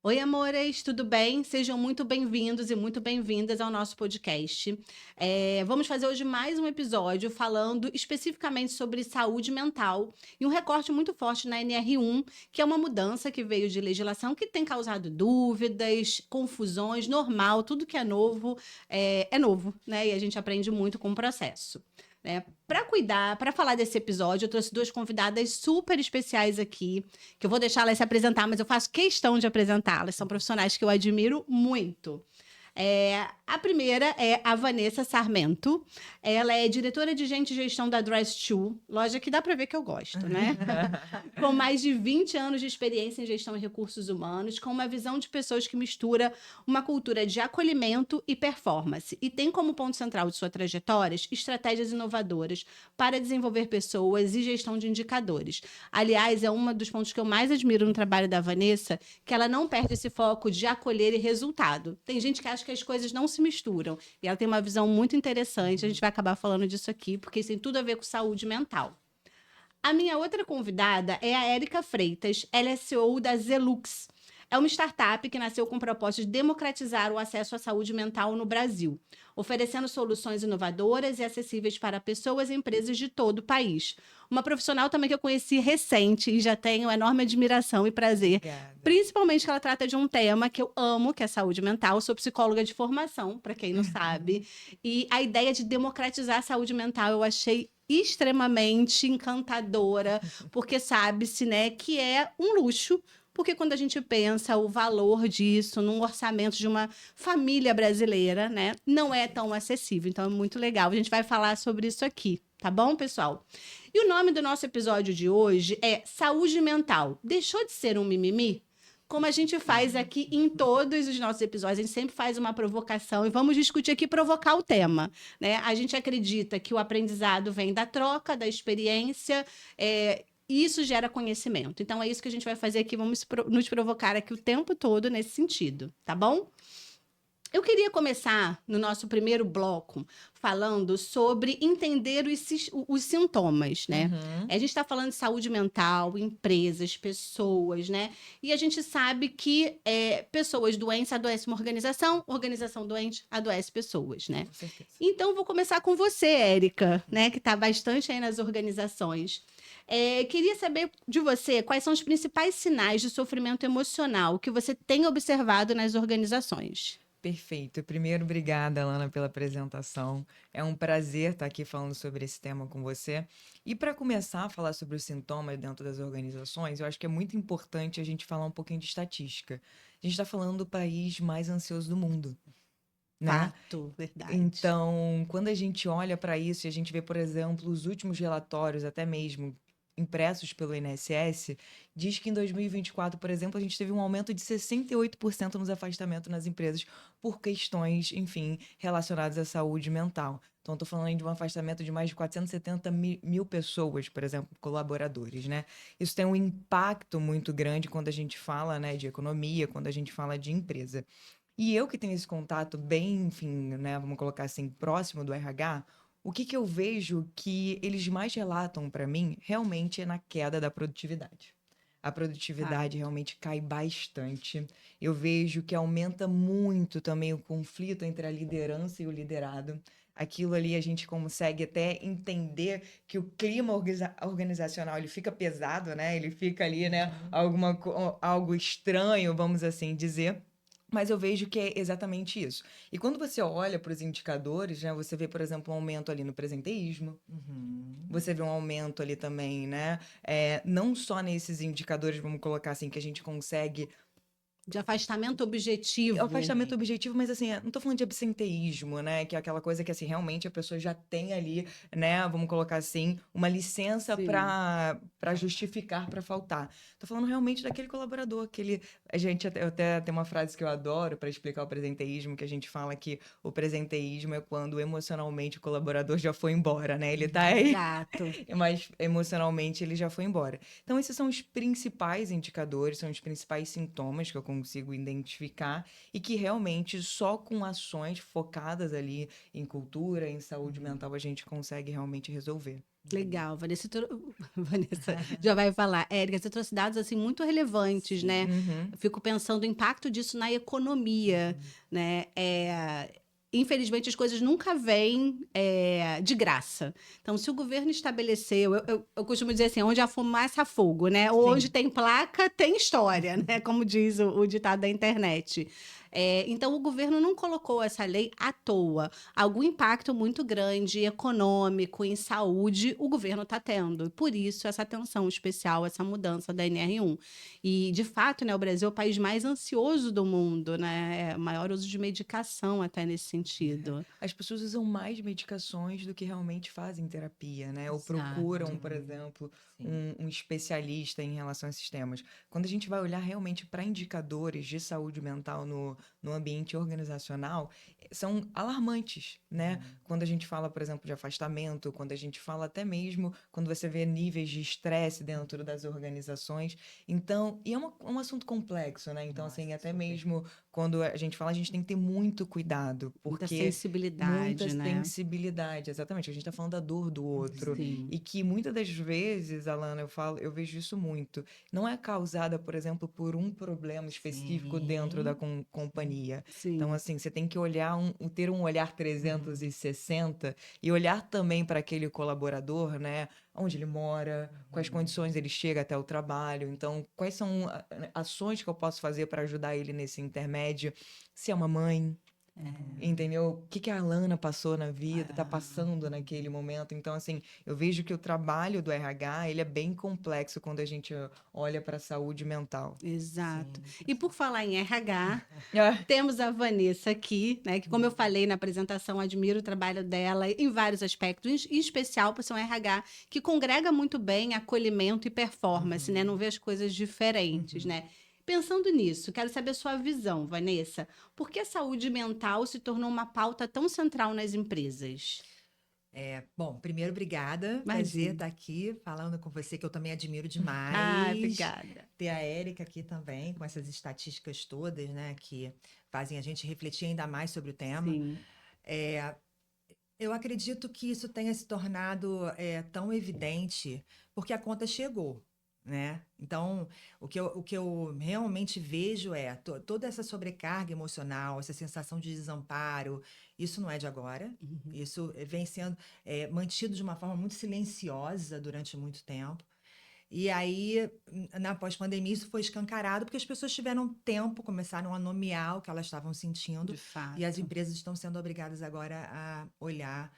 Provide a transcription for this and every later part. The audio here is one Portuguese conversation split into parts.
Oi, amores, tudo bem? Sejam muito bem-vindos e muito bem-vindas ao nosso podcast. Vamos fazer hoje mais um episódio falando especificamente sobre saúde mental e um recorte muito forte na NR1, que é uma mudança que veio de legislação que tem causado dúvidas, confusões, normal, tudo que é novo é novo, né? E a gente aprende muito com o processo. Para falar desse episódio, eu trouxe duas convidadas super especiais aqui, que eu vou deixar elas se apresentar, mas eu faço questão de apresentá-las. São profissionais que eu admiro muito. A primeira é a Vanessa Sarmento. Ela é diretora de gente e gestão da Dress2, loja que dá para ver que eu gosto, né? Com mais de 20 anos de experiência em gestão e recursos humanos, com uma visão de pessoas que mistura uma cultura de acolhimento e performance. E tem como ponto central de sua trajetória estratégias inovadoras para desenvolver pessoas e gestão de indicadores. Aliás, é um dos pontos que eu mais admiro no trabalho da Vanessa, que ela não perde esse foco de acolher e resultado. Tem gente que acha que as coisas não se misturam. E ela tem uma visão muito interessante. A gente vai acabar falando disso aqui, porque isso tem tudo a ver com saúde mental. A minha outra convidada é a Érica Freitas. Ela é CEO da Zelux. É uma startup que nasceu com o propósito de democratizar o acesso à saúde mental no Brasil, oferecendo soluções inovadoras e acessíveis para pessoas e empresas de todo o país. Uma profissional também que eu conheci recente e já tenho enorme admiração e prazer, Obrigada. principalmente que ela trata de um tema que eu amo, que é saúde mental. Eu sou psicóloga de formação, para quem não sabe, e a ideia de democratizar a saúde mental eu achei extremamente encantadora, porque sabe-se, né, que é um luxo, porque quando a gente pensa o valor disso num orçamento de uma família brasileira, né, não é tão acessível. Então é muito legal. A gente vai falar sobre isso aqui, tá bom, pessoal? E o nome do nosso episódio de hoje é Saúde Mental. Deixou de ser um mimimi? Como a gente faz aqui em todos os nossos episódios, a gente sempre faz uma provocação e vamos discutir aqui, provocar o tema, né? A gente acredita que o aprendizado vem da troca, da experiência, e isso gera conhecimento. Então é isso que a gente vai fazer aqui, vamos nos provocar aqui o tempo todo nesse sentido, tá bom? Eu queria começar no nosso primeiro bloco falando sobre entender os sintomas, né? Uhum. A gente está falando de saúde mental, empresas, pessoas, né? E a gente sabe que pessoas doentes adoecem uma organização, organização doente adoece pessoas, né? Com certeza. Então, vou começar com você, Érica, né? Que está bastante aí nas organizações. Queria saber de você quais são os principais sinais de sofrimento emocional que você tem observado nas organizações. Perfeito. Primeiro, obrigada, Alana, pela apresentação. É um prazer estar aqui falando sobre esse tema com você. E para começar a falar sobre os sintomas dentro das organizações, eu acho que é muito importante a gente falar um pouquinho de estatística. A gente está falando do país mais ansioso do mundo, né? Fato, verdade. Então, quando a gente olha para isso e a gente vê, por exemplo, os últimos relatórios, até mesmo impressos pelo INSS, diz que em 2024, por exemplo, a gente teve um aumento de 68% nos afastamentos nas empresas por questões, enfim, relacionadas à saúde mental. Então, estou falando aí de um afastamento de mais de 470 mil pessoas, por exemplo, colaboradores, né? Isso tem um impacto muito grande quando a gente fala, né, de economia, quando a gente fala de empresa. E eu que tenho esse contato bem, enfim, né, vamos colocar assim, próximo do RH, o que que eu vejo que eles mais relatam para mim realmente é na queda da produtividade. A produtividade Fato. realmente cai bastante. Eu vejo que aumenta muito também o conflito entre a liderança e o liderado. Aquilo ali a gente consegue até entender que o clima organizacional ele fica pesado, né? Ele fica ali, né? Algo estranho, vamos assim dizer. Mas eu vejo que é exatamente isso. E quando você olha para os indicadores, né, você vê, por exemplo, um aumento ali no presenteísmo, você vê um aumento ali também, né? Não só nesses indicadores, vamos colocar assim, que a gente consegue De afastamento objetivo. afastamento objetivo, mas assim, não tô falando de absenteísmo, né? Que é aquela coisa que assim, realmente a pessoa já tem ali, né? Vamos colocar assim, uma licença Sim. para justificar para faltar. Tô falando realmente daquele colaborador, aquele. Eu até tem uma frase que eu adoro para explicar o presenteísmo, que a gente fala que o presenteísmo é quando emocionalmente o colaborador já foi embora, né? Ele tá aí, Exato. mas emocionalmente ele já foi embora. Então, esses são os principais indicadores, são os principais sintomas que eu consigo identificar e que realmente só com ações focadas ali em cultura, em saúde mental, a gente consegue realmente resolver. Legal, Vanessa, Vanessa já vai falar. Érica, você trouxe dados assim muito relevantes, né? Uhum. Eu fico pensando o impacto disso na economia, né? Infelizmente, as coisas nunca vêm de graça. Então, se o governo estabeleceu, eu costumo dizer assim, onde há fumaça, há fogo, né? Ou onde Sim. tem placa, tem história, né? Como diz o ditado da internet. Então, o governo não colocou essa lei à toa. Algum impacto muito grande econômico, em saúde, o governo está tendo. Por isso, essa atenção especial, essa mudança da NR1. E, de fato, né, o Brasil é o país mais ansioso do mundo, né? Maior uso de medicação até nesse sentido. As pessoas usam mais medicações do que realmente fazem terapia, né? Ou procuram, por Exato. exemplo, Sim. um especialista em relação a esses temas. Quando a gente vai olhar realmente para indicadores de saúde mental no ambiente organizacional, são alarmantes, né? Quando a gente fala, por exemplo, de afastamento, quando a gente fala até mesmo quando você vê níveis de estresse dentro das organizações. Então, e é um assunto complexo, né? Então, assim, Nossa, até super. mesmo quando a gente fala, a gente tem que ter muito cuidado, Muita porque muita sensibilidade, né? sensibilidade, exatamente. A gente está falando da dor do outro. Sim. E que muitas das vezes, Alana, eu vejo isso muito. Não é causada, por exemplo, por um problema específico dentro da Sim. companhia. Então, Sim. assim, você tem que olhar, ter um olhar 360 e olhar também para aquele colaborador, né? Onde ele mora, quais condições ele chega até o trabalho. Então, quais são ações que eu posso fazer para ajudar ele nesse intermédio? Se é uma mãe, entendeu? O que que a Alana passou na vida, tá passando naquele momento. Então, assim, eu vejo que o trabalho do RH, ele é bem complexo quando a gente olha para a saúde mental. Exato. Sim. E por falar em RH, Ah, temos a Vanessa aqui, né? Que, como eu falei na apresentação, admiro o trabalho dela em vários aspectos, em especial por ser um RH que congrega muito bem acolhimento e performance, né? Não vê as coisas diferentes, né? Pensando nisso, quero saber a sua visão, Vanessa. Por que a saúde mental se tornou uma pauta tão central nas empresas? Bom, primeiro, obrigada. Prazer Imagina. estar aqui falando com você, que eu também admiro Ah, demais. obrigada. Ter a Érica aqui também, com essas estatísticas todas, né, que fazem a gente refletir ainda mais sobre o tema. Sim, É, eu acredito que isso tenha se tornado tão evidente porque a conta chegou, né? Então, o que eu realmente vejo é toda essa sobrecarga emocional, essa sensação de desamparo, isso não é de agora. Isso vem sendo mantido de uma forma muito silenciosa durante muito tempo. E aí, na pós-pandemia, isso foi escancarado porque as pessoas tiveram tempo, começaram a nomear o que elas estavam sentindo, de e as fato. empresas estão sendo obrigadas agora a olhar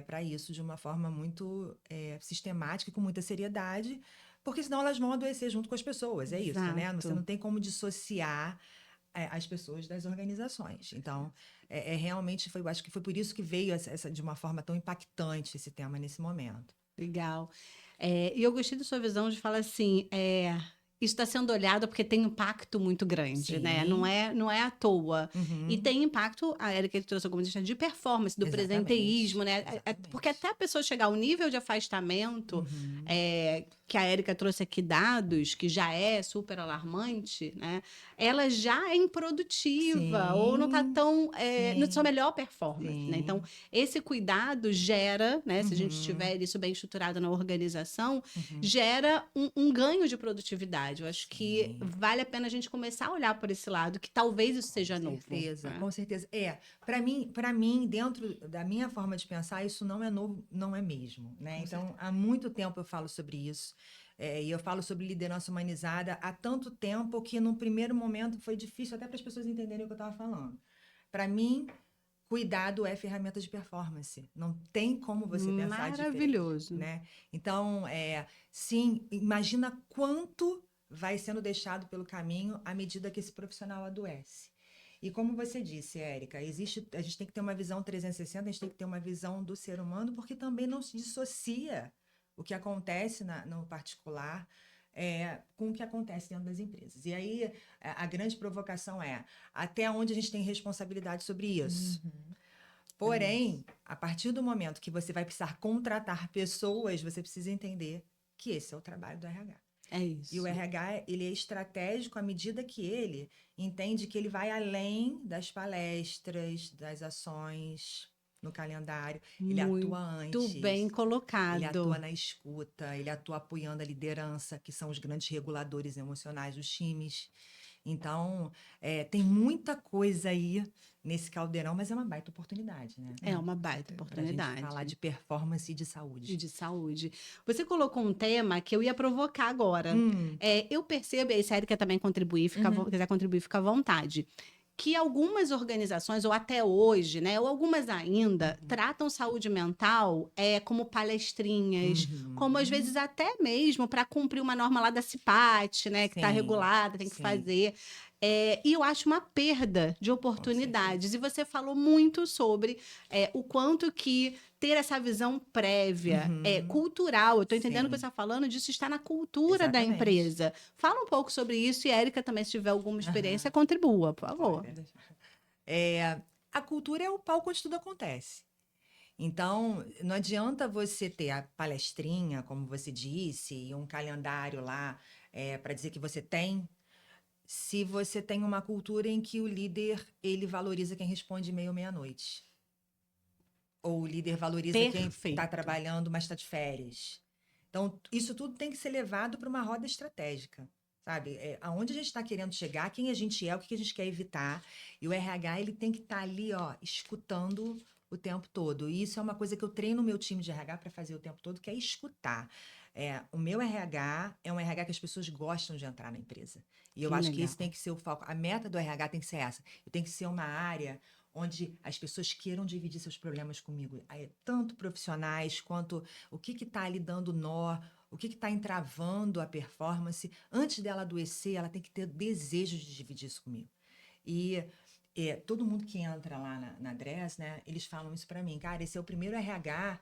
para isso de uma forma muito sistemática e com muita seriedade, porque senão elas vão adoecer junto com as pessoas. É isso, né? Você Exato. não tem como dissociar as pessoas das organizações. Então, realmente foi, eu acho que foi por isso que veio de uma forma tão impactante esse tema nesse momento. Legal. E eu gostei da sua visão de falar assim, isso está sendo olhado porque tem impacto muito grande, né? Sim. Não é à toa. E Uhum. tem impacto, a Erika trouxe algumas questões de performance, do Exatamente, presenteísmo, né? Porque exatamente. até a pessoa chegar ao nível de afastamento, Uhum. que a Erika trouxe aqui dados, que já é super alarmante, né? Ela já é improdutiva ou não está Sim, tão, na sua sim, melhor performance, né? Então, sim. esse cuidado gera, né? Se a gente Uhum, tiver isso bem estruturado na organização, uhum. gera um ganho de produtividade. Eu acho que Sim, vale a pena a gente começar a olhar por esse lado, que talvez isso com seja novo, certeza, né? com certeza. Para mim, dentro da minha forma de pensar, isso não é novo, não é mesmo, né? com Então, certeza. há muito tempo eu falo sobre isso. E eu falo sobre liderança humanizada há tanto tempo que, num primeiro momento, foi difícil até para as pessoas entenderem o que eu estava falando. Para mim, cuidado é ferramenta de performance. Não tem como você pensar diferente, Maravilhoso. né? Então, sim, imagina quanto vai sendo deixado pelo caminho à medida que esse profissional adoece. E como você disse, Érica, a gente tem que ter uma visão 360, a gente tem que ter uma visão do ser humano, porque também não se dissocia o que acontece no particular com o que acontece dentro das empresas. E aí a grande provocação é até onde a gente tem responsabilidade sobre isso. Uhum. É isso. Porém, a partir do momento que você vai precisar contratar pessoas, você precisa entender que esse é o trabalho do RH. É E o isso. RH, ele é estratégico à medida que ele entende que ele vai além das palestras, das ações, no calendário, ele atua antes. Muito bem colocado. Ele atua na escuta, ele atua apoiando a liderança, que são os grandes reguladores emocionais dos times. Então, tem muita coisa aí nesse caldeirão, mas é uma baita oportunidade, né? É uma baita Pra oportunidade. gente falar de performance e de E saúde. de saúde. Você colocou um tema que eu ia provocar agora. Hum, Eu percebo, e aí se a Erika também contribuir, quiser contribuir, fica à vontade, que algumas organizações, ou até hoje, né, ou algumas ainda, tratam saúde mental como palestrinhas, como às vezes até mesmo para cumprir uma norma lá da CIPAT, né, que está Sim, regulada, tem que sim. fazer. E eu acho uma perda de oportunidades. E você falou muito sobre o quanto que ter essa visão prévia é cultural. Eu estou entendendo o que Sim. você está falando, disso está na cultura da Exatamente. empresa. Fala um pouco sobre isso e, Érica, também, se tiver alguma experiência, contribua, por favor. Pode deixar. A cultura é o palco onde tudo acontece. Então, não adianta você ter a palestrinha, como você disse, e um calendário lá para dizer que você tem, se você tem uma cultura em que o líder ele valoriza quem responde e-mail meia-noite. Ou o líder valoriza quem está Perfeito. trabalhando, mas está de férias. Então, isso tudo tem que ser levado para uma roda estratégica, sabe? Aonde a gente está querendo chegar, quem a gente é, o que a gente quer evitar. E o RH, ele tem que estar ali, ó, escutando o tempo todo. E isso é uma coisa que eu treino o meu time de RH para fazer o tempo todo, que é escutar. O meu RH é um RH que as pessoas gostam de entrar na empresa. E eu Que acho que legal. esse tem que ser o foco. A meta do RH tem que ser essa. Eu tenho que ser uma área onde as pessoas queiram dividir seus problemas comigo. Tanto profissionais quanto o que está ali dando nó, o que está entravando a performance. Antes dela adoecer, ela tem que ter desejo de dividir isso comigo. E todo mundo que entra lá na Dress, né, eles falam isso para mim. Cara, esse é o primeiro RH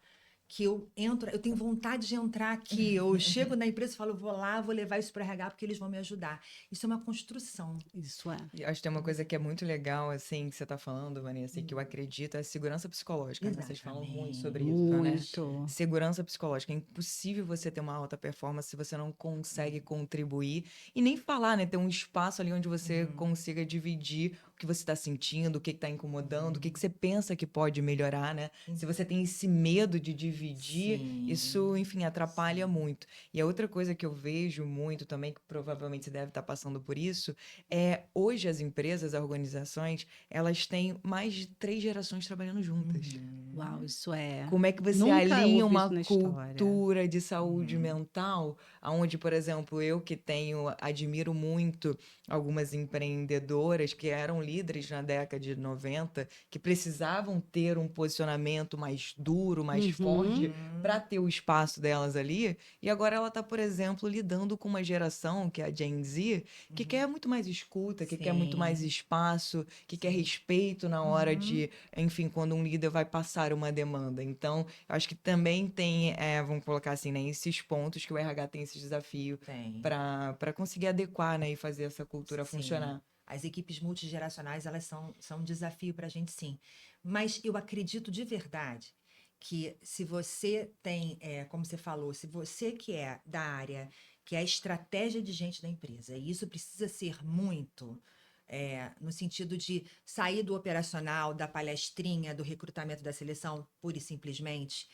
que eu entro, eu tenho vontade de entrar aqui. Eu chego na empresa e falo, vou lá, vou levar isso para o RH porque eles vão me ajudar. Isso é uma construção. Isso é. E acho que tem uma coisa que é muito legal, assim, que você está falando, Vanessa, e que eu acredito, é a segurança psicológica. Né? Vocês falam muito sobre isso, né? Muito. Segurança psicológica. É impossível você ter uma alta performance se você não consegue contribuir e nem falar, né? Ter um espaço ali onde você consiga dividir o que você está sentindo, o que está incomodando, o que você pensa que pode melhorar, né? Se você tem esse medo de dividir, Sim. isso, enfim, atrapalha muito. E a outra coisa que eu vejo muito também, que provavelmente você deve estar passando por isso, hoje as empresas, as organizações, elas têm mais de 3 gerações trabalhando juntas. Uau, isso é. Como é que você Nunca alinha ouvi uma isso na história. cultura de saúde mental, onde, por exemplo, eu que admiro muito algumas empreendedoras que eram líderes na década de 90, que precisavam ter um posicionamento mais duro, mais forte, para ter o espaço delas ali, e agora ela está, por exemplo, lidando com uma geração, que é a Gen Z, que quer muito mais escuta, que quer muito mais Sim. espaço, que quer respeito na hora de, enfim, quando um líder vai passar uma demanda. Então, eu acho que também tem, vamos colocar assim, né, esses pontos que o RH tem esse desafio Tem. para conseguir adequar, né, e fazer essa cultura Sim. funcionar. As equipes multigeracionais, elas são um desafio para a gente, sim. Mas eu acredito de verdade que se você tem, como você falou, se você que é da área, que é a estratégia de gente da empresa, e isso precisa ser muito, no sentido de sair do operacional, da palestrinha, do recrutamento da seleção, pura e simplesmente,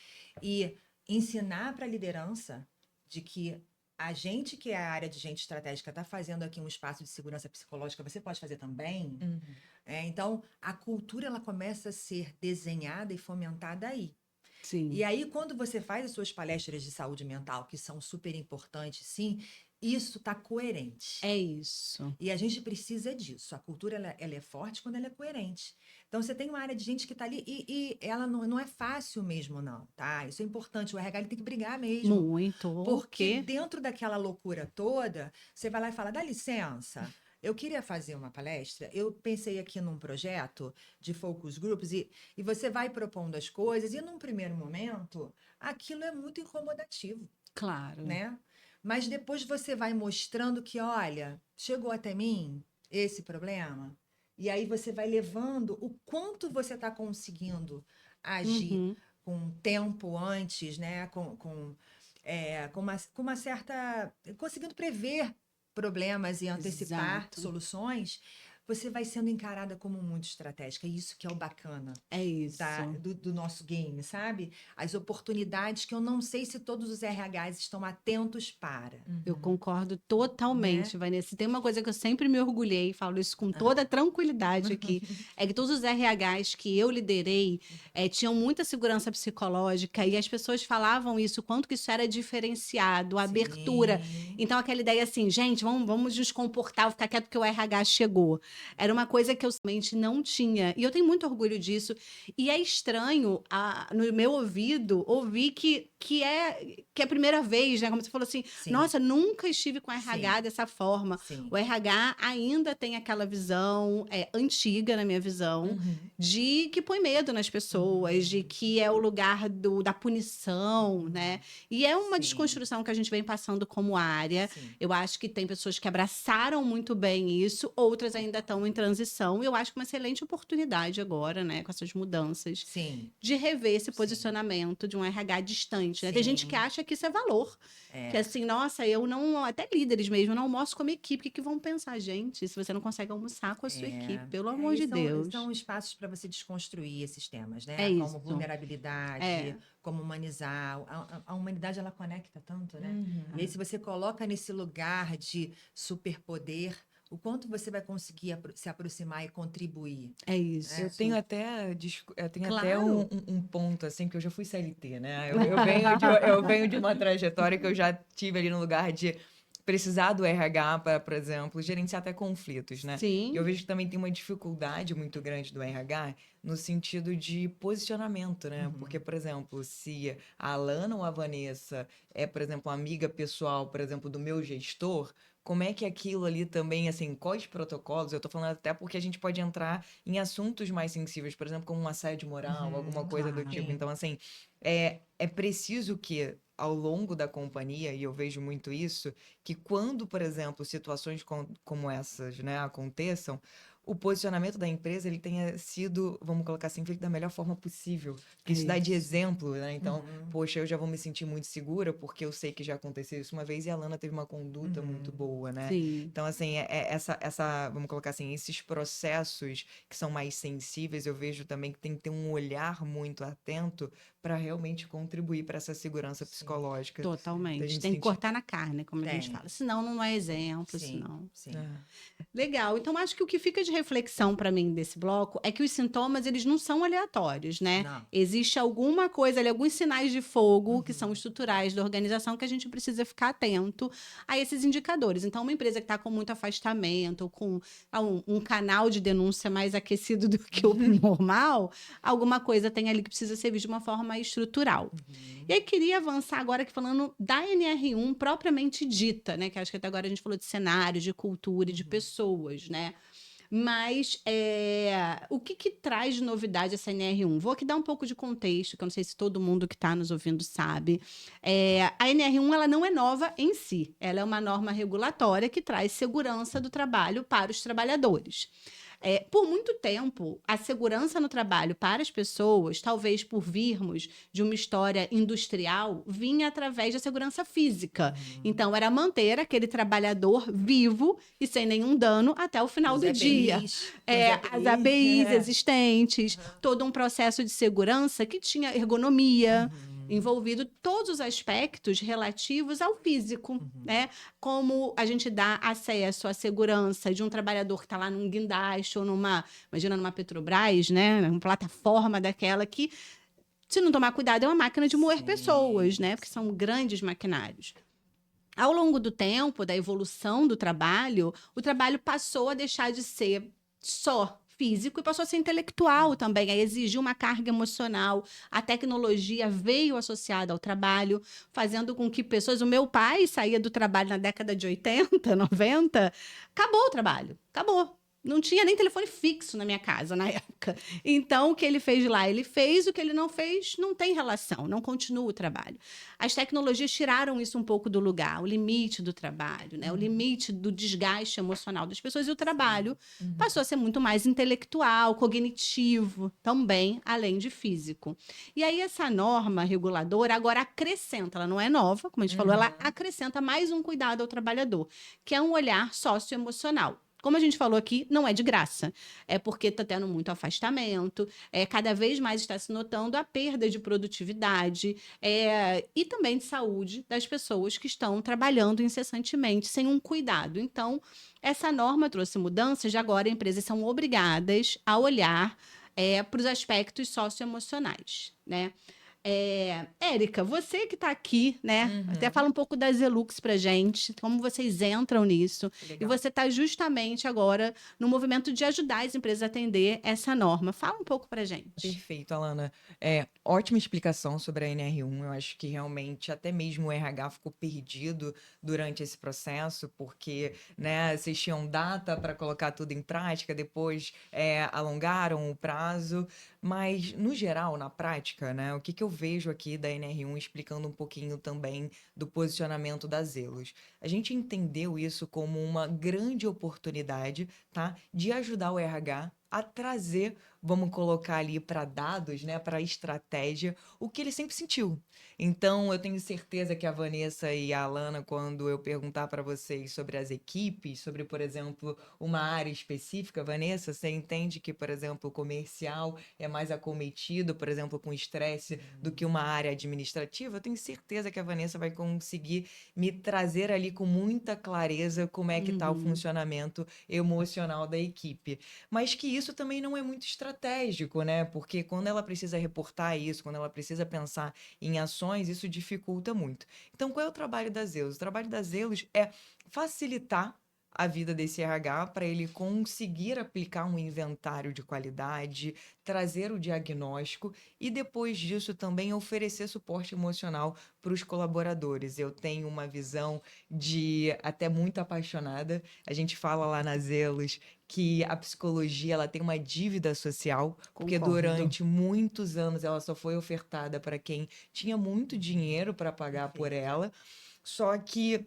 e ensinar para a liderança de que a gente que é a área de gente estratégica está fazendo aqui um espaço de segurança psicológica, você pode fazer também. Então, a cultura ela começa a ser desenhada e fomentada aí. Sim. E aí, quando você faz as suas palestras de saúde mental, que são super importantes, sim, isso está coerente. É isso. E a gente precisa disso. A cultura ela é forte quando ela é coerente. Então, você tem uma área de gente que está ali e ela não é fácil mesmo, não, tá? Isso é importante. O RH ele tem que brigar mesmo. Muito. Porque dentro daquela loucura toda, você vai lá e fala, dá licença, eu queria fazer uma palestra, eu pensei aqui num projeto de focus groups e você vai propondo as coisas e num primeiro momento, aquilo é muito incomodativo, Claro. né? Mas depois você vai mostrando que, olha, chegou até mim esse problema, e aí você vai levando o quanto você está conseguindo agir com tempo antes, né? Com uma certa. Conseguindo prever problemas e antecipar Exato. soluções, você vai sendo encarada como muito estratégica. E isso que é o bacana É isso. do nosso game, sabe? As oportunidades que eu não sei se todos os RHs estão atentos para. Eu Uhum. concordo totalmente, Né? Vanessa. Tem uma coisa que eu sempre me orgulhei, falo isso com toda a tranquilidade aqui, é que todos os RHs que eu liderei tinham muita segurança psicológica e as pessoas falavam isso, quanto que isso era diferenciado, a abertura. Sim. Então, aquela ideia assim, gente, vamos nos comportar, vou ficar quieto porque o RH chegou. Era uma coisa que eu realmente não tinha. E eu tenho muito orgulho disso. E é estranho, no meu ouvido, ouvir que é a primeira vez, né? Como você falou assim, Sim. nossa, nunca estive com RH Sim. dessa forma. Sim. O RH ainda tem aquela visão antiga, na minha visão, Uhum. de que põe medo nas pessoas, de que é o lugar da punição, né? E é uma Sim. desconstrução que a gente vem passando como área. Sim. Eu acho que tem pessoas que abraçaram muito bem isso, outras ainda estão em transição. E eu acho que é uma excelente oportunidade agora, né, com essas mudanças, Sim. de rever esse Sim. posicionamento de um RH distante, né? Tem gente que Sim. acha que isso é valor. Que assim, nossa, eu não, até líderes mesmo, eu não almoço com a minha equipe, o que vão pensar, gente, se você não consegue almoçar com a sua equipe, pelo amor de E Deus. são espaços para você desconstruir esses temas, né? É Como isso. vulnerabilidade, como humanizar. A humanidade, ela conecta tanto, né? Uhum. E aí, se você coloca nesse lugar de superpoder, o quanto você vai conseguir se aproximar e contribuir. É isso. Eu tenho até, até Claro. um ponto, assim, que eu já fui CLT, né? Eu venho de uma trajetória que eu já tive ali no lugar de precisar do RH para, por exemplo, gerenciar até conflitos, né? Sim. E eu vejo que também tem uma dificuldade muito grande do RH no sentido de posicionamento, né? Porque, por exemplo, se a Alana ou a Vanessa é, por exemplo, uma amiga pessoal, por exemplo, do meu gestor, como é que aquilo ali também, assim, quais protocolos? Eu tô falando até porque a gente pode entrar em assuntos mais sensíveis, por exemplo, como um assédio moral, alguma coisa do claro. tipo. Então, assim, é preciso que, ao longo da companhia, e eu vejo muito isso, que quando, por exemplo, situações como essas, né, aconteçam, o posicionamento da empresa ele tenha sido, vamos colocar assim, feito da melhor forma possível. Porque isso dá de exemplo, né? Então, poxa, eu já vou me sentir muito segura porque eu sei que já aconteceu isso uma vez e a Lana teve uma conduta muito boa, né? Sim. Então, assim, vamos colocar assim, esses processos que são mais sensíveis, eu vejo também que tem que ter um olhar muito atento para realmente contribuir para essa segurança psicológica. Da Totalmente. gente Tem que sentir- cortar na carne, como a gente Tem. fala. Senão, não é exemplo, Sim. senão. Sim. Legal. Então, acho que o que fica de reflexão para mim desse bloco é que os sintomas, eles não são aleatórios, né? Não. Existe alguma coisa ali, alguns sinais de fogo que são estruturais da organização que a gente precisa ficar atento a esses indicadores. Então, uma empresa que está com muito afastamento, ou com um canal de denúncia mais aquecido do que o normal, alguma coisa tem ali que precisa ser vista de uma forma mais estrutural. E aí, queria avançar agora aqui falando da NR1 propriamente dita, né? Que acho que até agora a gente falou de cenários, de cultura e de pessoas, né? Mas o que traz de novidade essa NR1? Vou aqui dar um pouco de contexto, que eu não sei se todo mundo que está nos ouvindo sabe. A NR1 ela não é nova em si. Ela é uma norma regulatória que traz segurança do trabalho para os trabalhadores. Por muito tempo, a segurança no trabalho para as pessoas, talvez por virmos de uma história industrial, vinha através da segurança física. Então, era manter aquele trabalhador vivo e sem nenhum dano até o final Os do dia. EPIs, As ABIs existentes, todo um processo de segurança que tinha ergonomia, envolvido todos os aspectos relativos ao físico, né? Como a gente dá acesso à segurança de um trabalhador que está lá num guindaste ou imagina numa Petrobras, né? Uma plataforma daquela que, se não tomar cuidado, é uma máquina de moer pessoas, né? Porque são grandes maquinários. Ao longo do tempo, da evolução do trabalho, o trabalho passou a deixar de ser só físico e passou a ser intelectual também, a exigir uma carga emocional. A tecnologia veio associada ao trabalho, fazendo com que pessoas... O meu pai saía do trabalho na década de 80, 90, acabou o trabalho, acabou. Não tinha nem telefone fixo na minha casa na época. Então, o que ele fez lá, ele fez. O que ele não fez, não tem relação, não continua o trabalho. As tecnologias tiraram isso um pouco do lugar, o limite do trabalho, né? O limite do desgaste emocional das pessoas. E o trabalho passou a ser muito mais intelectual, cognitivo também, além de físico. E aí, essa norma reguladora agora acrescenta, ela não é nova, como a gente falou, ela acrescenta mais um cuidado ao trabalhador, que é um olhar socioemocional. como a gente falou aqui, não é de graça. É porque está tendo muito afastamento, cada vez mais está se notando a perda de produtividade e também de saúde das pessoas que estão trabalhando incessantemente, sem um cuidado. Então, essa norma trouxe mudanças, de agora empresas são obrigadas a olhar para os aspectos socioemocionais, né? Érica, você que está aqui, né? Até fala um pouco da Zelux pra gente, como vocês entram nisso. E Legal. você está justamente agora no movimento de ajudar as empresas a atender essa norma. Fala um pouco pra gente. Perfeito, Alana. Ótima explicação sobre a NR1. Eu acho que realmente até mesmo o RH ficou perdido durante esse processo, porque, né, vocês tinham data para colocar tudo em prática, depois alongaram o prazo. Mas, no geral, na prática, né, o que eu vejo aqui da NR1 explicando um pouquinho também do posicionamento da Zelos. A gente entendeu isso como uma grande oportunidade, tá, de ajudar o RH a trazer, vamos colocar ali para dados, né, para estratégia, o que ele sempre sentiu. Então, eu tenho certeza que a Vanessa e a Alana, quando eu perguntar para vocês sobre as equipes, sobre, por exemplo, uma área específica, Vanessa, você entende que, por exemplo, o comercial é mais acometido, por exemplo, com estresse, do que uma área administrativa? Eu tenho certeza que a Vanessa vai conseguir me trazer ali com muita clareza como é que está o funcionamento emocional da equipe. Mas que isso também não é muito estratégico, né? Porque quando ela precisa reportar isso, quando ela precisa pensar em ações, isso dificulta muito. Então, qual é o trabalho da Zelos? O trabalho da Zelos é facilitar a vida desse RH para ele conseguir aplicar um inventário de qualidade, trazer o diagnóstico e depois disso também oferecer suporte emocional para os colaboradores. Eu tenho uma visão de até muito apaixonada. A gente fala lá na Zelos que a psicologia ela tem uma dívida social, porque Concordo. durante muitos anos ela só foi ofertada para quem tinha muito dinheiro para pagar por ela. Só que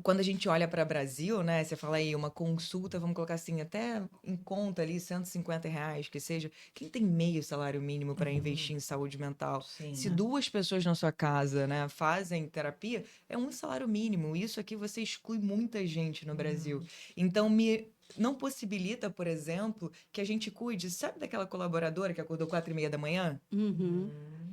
quando a gente olha para o Brasil, né? Você fala aí, uma consulta, vamos colocar assim, até em conta ali, R$ 150, que seja. Quem tem meio salário mínimo para investir em saúde mental? Sim. Se 2 pessoas na sua casa, né, fazem terapia, é um salário mínimo. Isso aqui você exclui muita gente no Brasil. Então, não possibilita, por exemplo, que a gente cuide. Sabe daquela colaboradora que acordou 4h30 da manhã?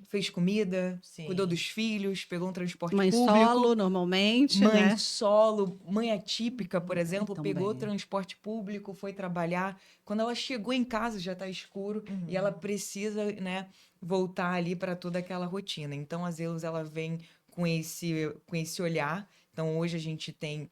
Fez comida, Sim. cuidou dos filhos, pegou um transporte Mãe público. solo, normalmente, Mãe né? solo, mãe atípica, por exemplo, também. pegou transporte público, foi trabalhar. Quando ela chegou em casa já está escuro e ela precisa, né, voltar ali para toda aquela rotina. Então a Zelos ela vem com esse olhar. Então hoje a gente tem,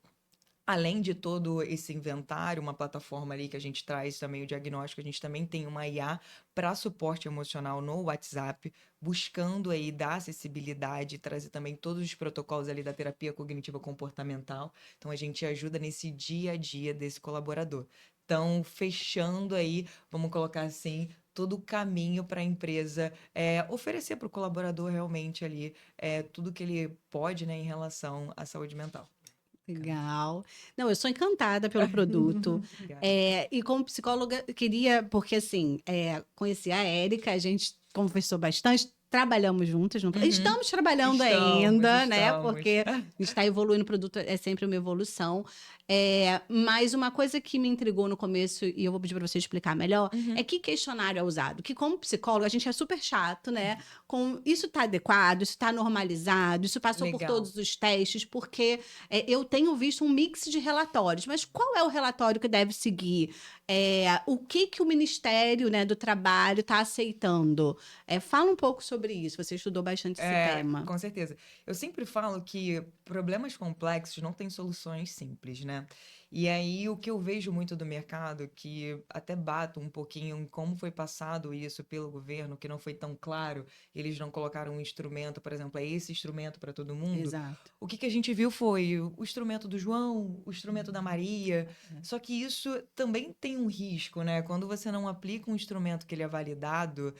além de todo esse inventário, uma plataforma ali que a gente traz também o diagnóstico, a gente também tem uma IA para suporte emocional no WhatsApp, buscando aí dar acessibilidade, trazer também todos os protocolos ali da terapia cognitiva comportamental. Então a gente ajuda nesse dia a dia desse colaborador. Então, fechando aí, vamos colocar assim, todo o caminho para a empresa oferecer para o colaborador realmente ali tudo que ele pode, né, em relação à saúde mental. Legal. Não, eu sou encantada pelo produto. Obrigada. E como psicóloga, queria, porque assim, conheci a Érica, a gente conversou bastante, trabalhamos juntas, estamos trabalhando ainda, né? Estamos. Porque a gente está evoluindo, o produto é sempre uma evolução. Mas uma coisa que me intrigou no começo, e eu vou pedir para você explicar melhor, é que questionário é usado. Que como psicóloga, a gente é super chato, né? Isso está adequado, isso está normalizado, isso passou por Legal. todos os testes, porque eu tenho visto um mix de relatórios, mas qual é o relatório que deve seguir? O que o Ministério, né, do Trabalho está aceitando? Fala um pouco sobre isso, você estudou bastante esse tema. Com certeza. Eu sempre falo que problemas complexos não têm soluções simples, né? E aí, o que eu vejo muito do mercado, que até bato um pouquinho em como foi passado isso pelo governo, que não foi tão claro, eles não colocaram um instrumento, por exemplo, é esse instrumento para todo mundo. Exato. O que a gente viu foi o instrumento do João, o instrumento da Maria. Só que isso também tem um risco, né? Quando você não aplica um instrumento que ele é validado,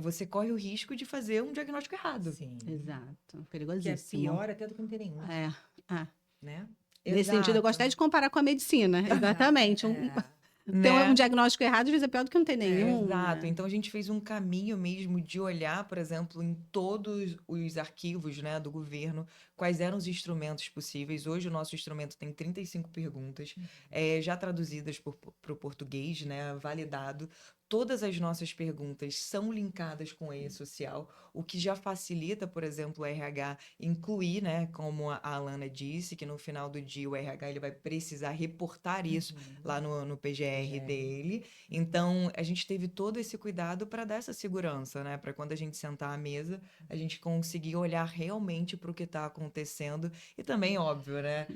você corre o risco de fazer um diagnóstico errado. Sim. Exato. Que é Perigosíssimo. pior até do que não ter nenhum, É. né? Nesse sentido, eu gosto até de comparar com a medicina. Exatamente. Ter um né? diagnóstico errado, às vezes é pior do que não ter nenhum. Exato. né? Então a gente fez um caminho mesmo de olhar, por exemplo, em todos os arquivos, né, do governo, quais eram os instrumentos possíveis. Hoje o nosso instrumento tem 35 perguntas, já traduzidas para o português, né, validado. Todas as nossas perguntas são linkadas com o E-Social, o que já facilita, por exemplo, o RH incluir, né, como a Alana disse, que no final do dia o RH ele vai precisar reportar isso lá no PGR dele. Então, a gente teve todo esse cuidado para dar essa segurança, né? Para quando a gente sentar à mesa, a gente conseguir olhar realmente para o que está acontecendo. E também, óbvio, né?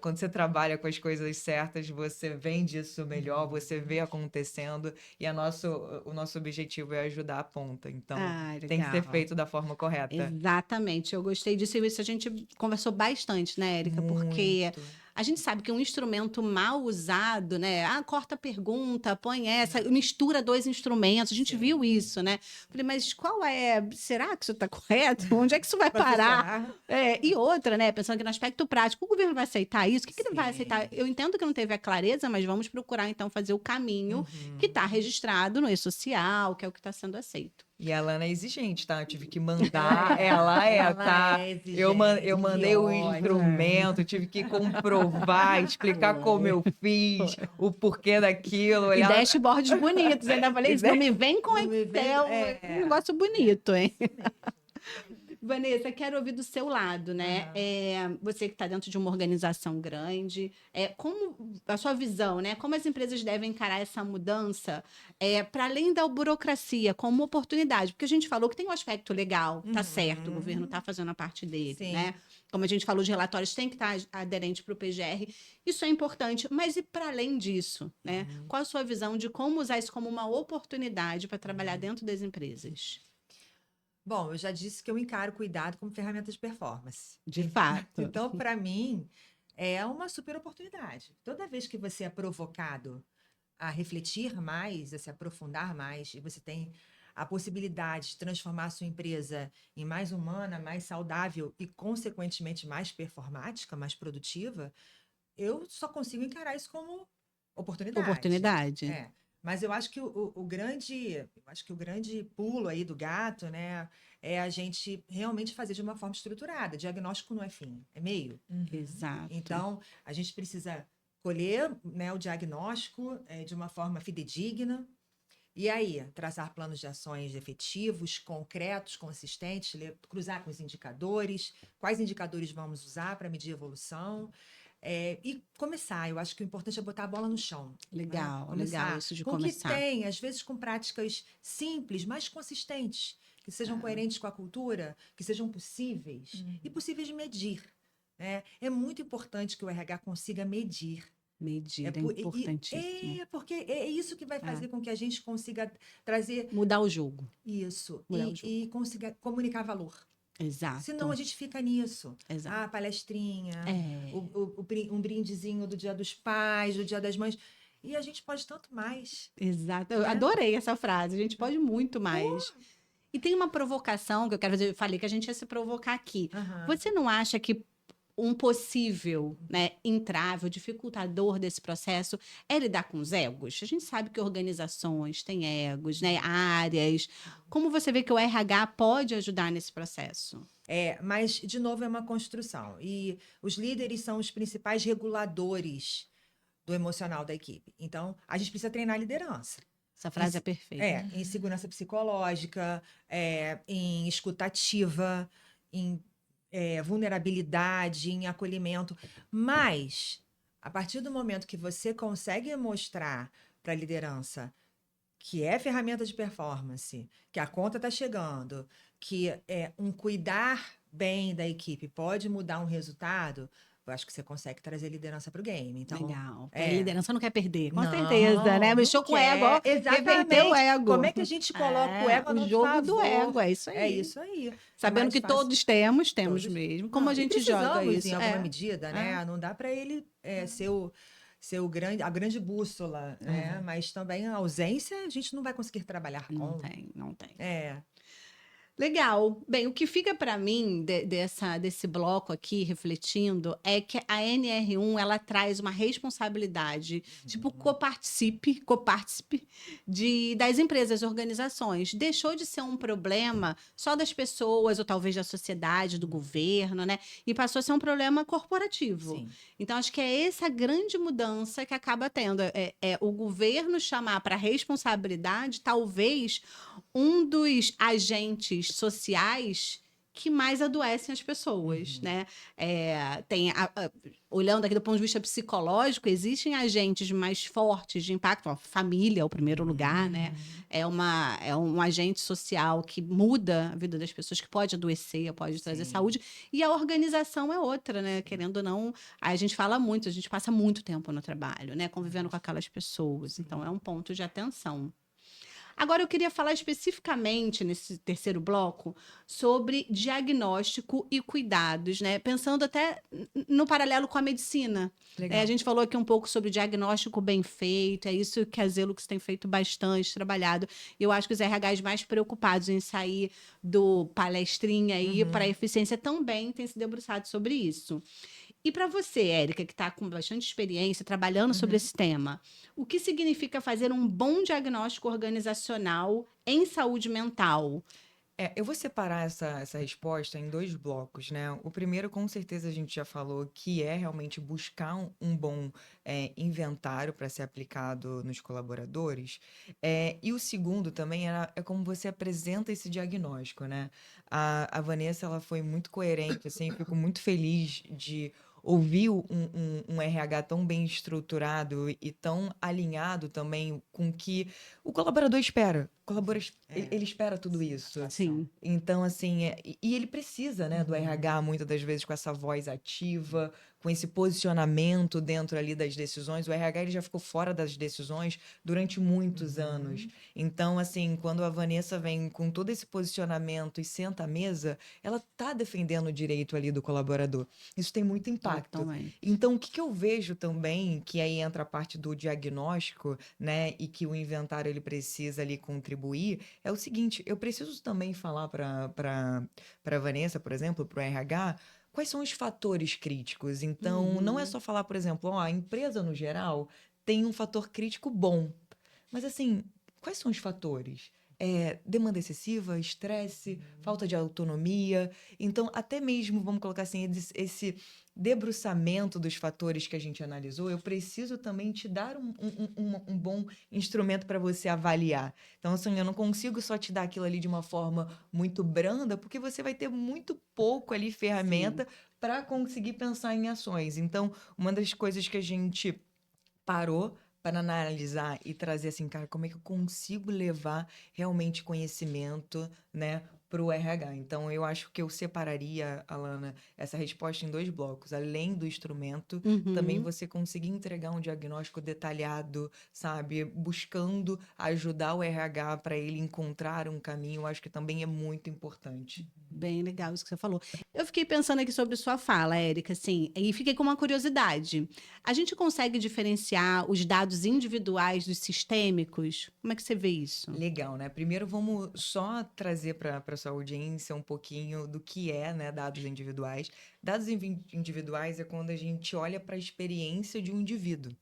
Quando você trabalha com as coisas certas, você vende isso melhor, você vê acontecendo. E o nosso objetivo é ajudar a ponta. Então, Ah, tem que ser legal. feito da forma correta. Exatamente, eu gostei disso e isso a gente conversou bastante, né, Érica? Porque Muito. a gente sabe que um instrumento mal usado, né? Ah, corta a pergunta, põe essa, mistura dois instrumentos, a gente Sim. viu isso, né? Falei, mas qual é? Será que isso está correto? Onde é que isso vai Vai parar? funcionar? E outra, né? Pensando que no aspecto prático, o governo vai aceitar isso? O que, que ele vai Sim. aceitar? Eu entendo que não teve a clareza, mas vamos procurar então fazer o caminho que está registrado no E-Social, que é o que está sendo aceito. E a Lana é exigente, tá? Eu tive que mandar, ela tá? é Eu exigente, mandei o ótima. instrumento, tive que comprovar, explicar como eu fiz, o porquê daquilo, E olhar. dashboards bonitos. Ainda falei isso. Não me vem com Não me vem- Excel. é. Um negócio bonito, hein? Isso mesmo. Vanessa, quero ouvir do seu lado, né? Aham. Você que está dentro de uma organização grande, como a sua visão, né? Como as empresas devem encarar essa mudança para além da burocracia, como oportunidade? Porque a gente falou que tem um aspecto legal, tá certo, o governo está fazendo a parte dele, Sim. né? Como a gente falou, os relatórios têm que estar aderentes para o PGR. Isso é importante, mas e para além disso, né? Qual a sua visão de como usar isso como uma oportunidade para trabalhar dentro das empresas? Bom, eu já disse que eu encaro cuidado como ferramenta de performance. De fato. Então, para mim, é uma super oportunidade. Toda vez que você é provocado a refletir mais, a se aprofundar mais, e você tem a possibilidade de transformar a sua empresa em mais humana, mais saudável e, consequentemente, mais performática, mais produtiva, eu só consigo encarar isso como oportunidade. Oportunidade. Mas eu acho que o grande pulo aí do gato, né, é a gente realmente fazer de uma forma estruturada. Diagnóstico não é fim, é meio. Exato. Então, a gente precisa colher, né, o diagnóstico de uma forma fidedigna. E aí, traçar planos de ações efetivos, concretos, consistentes, cruzar com os indicadores, quais indicadores vamos usar para medir a evolução. E começar, eu acho que o importante é botar a bola no chão. Legal, né? Começar legal isso de com o começar. que tem, às vezes com práticas simples, mas consistentes, que sejam coerentes com a cultura, que sejam possíveis e possíveis de medir. Né? É muito importante que o RH consiga medir. Medir é importantíssimo. Porque é isso que vai fazer com que a gente consiga trazer Mudar o jogo. isso Mudar o jogo. e consiga comunicar valor. Exato. Senão a gente fica nisso. Exato. Palestrinha, um brindezinho do Dia dos Pais, do Dia das Mães. E a gente pode tanto mais. Exato. Eu adorei essa frase. A gente pode muito mais. E tem uma provocação que eu quero fazer. Eu falei que a gente ia se provocar aqui. Você não acha que um possível, né, entrave, dificultador desse processo é lidar com os egos? A gente sabe que organizações têm egos, né, áreas. Como você vê que o RH pode ajudar nesse processo? Mas, de novo, é uma construção. E os líderes são os principais reguladores do emocional da equipe. Então, a gente precisa treinar a liderança. Essa frase é perfeita. Em segurança psicológica, em escutativa, em vulnerabilidade, em acolhimento. Mas, a partir do momento que você consegue mostrar para a liderança que é ferramenta de performance, que a conta está chegando, que um cuidar bem da equipe pode mudar um resultado, eu acho que você consegue trazer liderança para o game. Então, Legal. A liderança não quer perder, com Não, certeza, né? Mexeu com o ego, ó, reverteu o ego. Como é que a gente coloca o ego no jogo favor? do ego, é isso aí. É isso aí. Sabendo que todos temos mesmo. Como a gente joga isso? Em alguma medida, né? Não dá para ele ser a grande bússola, né? Mas também a ausência a gente não vai conseguir trabalhar com. Não tem. Legal. Bem, o que fica para mim desse bloco aqui, refletindo, é que a NR1 ela traz uma responsabilidade, tipo, coparticipe das empresas, organizações. Deixou de ser um problema só das pessoas, ou talvez da sociedade, do governo, né? E passou a ser um problema corporativo. Sim. Então, acho que é essa grande mudança que acaba tendo. É o governo chamar para responsabilidade, talvez um dos agentes sociais que mais adoecem as pessoas, né? Olhando aqui do ponto de vista psicológico, existem agentes mais fortes de impacto. A família é o primeiro lugar, né? É um agente social que muda a vida das pessoas, que pode adoecer, pode trazer Sim. saúde. E a organização é outra, né? Querendo ou não, a gente fala muito, a gente passa muito tempo no trabalho, né? Convivendo com aquelas pessoas. Então, é um ponto de atenção. Agora, eu queria falar especificamente nesse terceiro bloco sobre diagnóstico e cuidados, né? Pensando até no paralelo com a medicina. Legal. A gente falou aqui um pouco sobre diagnóstico bem feito, é isso que a Zelux tem feito bastante, trabalhado. Eu acho que os RHs mais preocupados em sair do palestrinha aí para a eficiência também têm se debruçado sobre isso. E para você, Érica, que está com bastante experiência trabalhando sobre esse tema, o que significa fazer um bom diagnóstico organizacional em saúde mental? Eu vou separar essa resposta em 2 blocos, né? O primeiro, com certeza, a gente já falou que é realmente buscar um bom inventário para ser aplicado nos colaboradores. E o segundo também é como você apresenta esse diagnóstico, né? A Vanessa, ela foi muito coerente, assim, fico muito feliz de ouvir um RH tão bem estruturado e tão alinhado também com o que o colaborador espera. O colaborador, ele espera tudo isso. Sim. Então, assim, e ele precisa, né, do RH, muitas das vezes, com essa voz ativa, com esse posicionamento dentro ali das decisões. O RH, ele já ficou fora das decisões durante muitos anos. Então, assim, quando a Vanessa vem com todo esse posicionamento e senta à mesa, ela tá defendendo o direito ali do colaborador. Isso tem muito impacto. Totalmente. Então, o que eu vejo também, que aí entra a parte do diagnóstico, né, e que o inventário ele precisa ali contribuir, é o seguinte: eu preciso também falar para Vanessa, por exemplo, para o RH, quais são os fatores críticos. Então, não é só falar, por exemplo, ó, a empresa no geral tem um fator crítico bom, mas assim, quais são os fatores? Demanda excessiva, estresse, falta de autonomia. Então, até mesmo, vamos colocar assim, esse debruçamento dos fatores que a gente analisou, eu preciso também te dar um bom instrumento para você avaliar. Então, assim, eu não consigo só te dar aquilo ali de uma forma muito branda, porque você vai ter muito pouco ali ferramenta para conseguir pensar em ações. Então, uma das coisas que a gente parou para analisar e trazer assim, cara, como é que eu consigo levar realmente conhecimento, né, para o RH. Então, eu acho que eu separaria, Alana, essa resposta em 2 blocos. Além do instrumento, também você conseguir entregar um diagnóstico detalhado, sabe? Buscando ajudar o RH para ele encontrar um caminho, eu acho que também é muito importante. Bem legal isso que você falou. Eu fiquei pensando aqui sobre sua fala, Érica, assim, e fiquei com uma curiosidade. A gente consegue diferenciar os dados individuais dos sistêmicos? Como é que você vê isso? Legal, né? Primeiro vamos só trazer para sua audiência um pouquinho do que é, né, dados individuais. Dados individuais é quando a gente olha para a experiência de um indivíduo.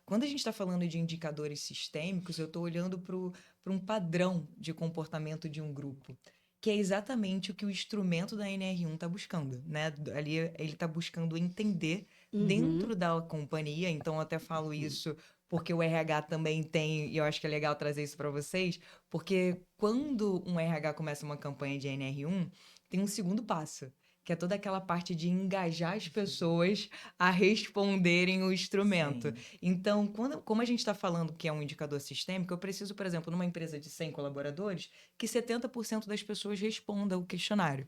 Quando a gente está falando de indicadores sistêmicos, eu estou olhando para um padrão de comportamento de um grupo, que é exatamente o que o instrumento da NR1 está buscando, né? Ali ele está buscando entender dentro da companhia. Então, eu até falo isso porque o RH também tem, e eu acho que é legal trazer isso para vocês, porque quando um RH começa uma campanha de NR1, tem um segundo passo, que é toda aquela parte de engajar as pessoas a responderem o instrumento. Então, como a gente está falando que é um indicador sistêmico, eu preciso, por exemplo, numa empresa de 100 colaboradores, que 70% das pessoas respondam o questionário.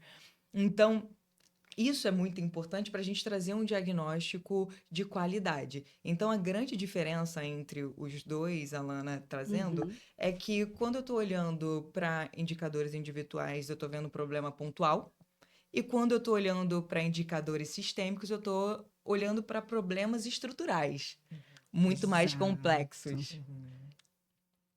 Então, isso é muito importante para a gente trazer um diagnóstico de qualidade. Então, a grande diferença entre os dois, Alana, trazendo, é que quando eu estou olhando para indicadores individuais, eu estou vendo um problema pontual. E quando eu estou olhando para indicadores sistêmicos, eu estou olhando para problemas estruturais, muito mais Exato. complexos.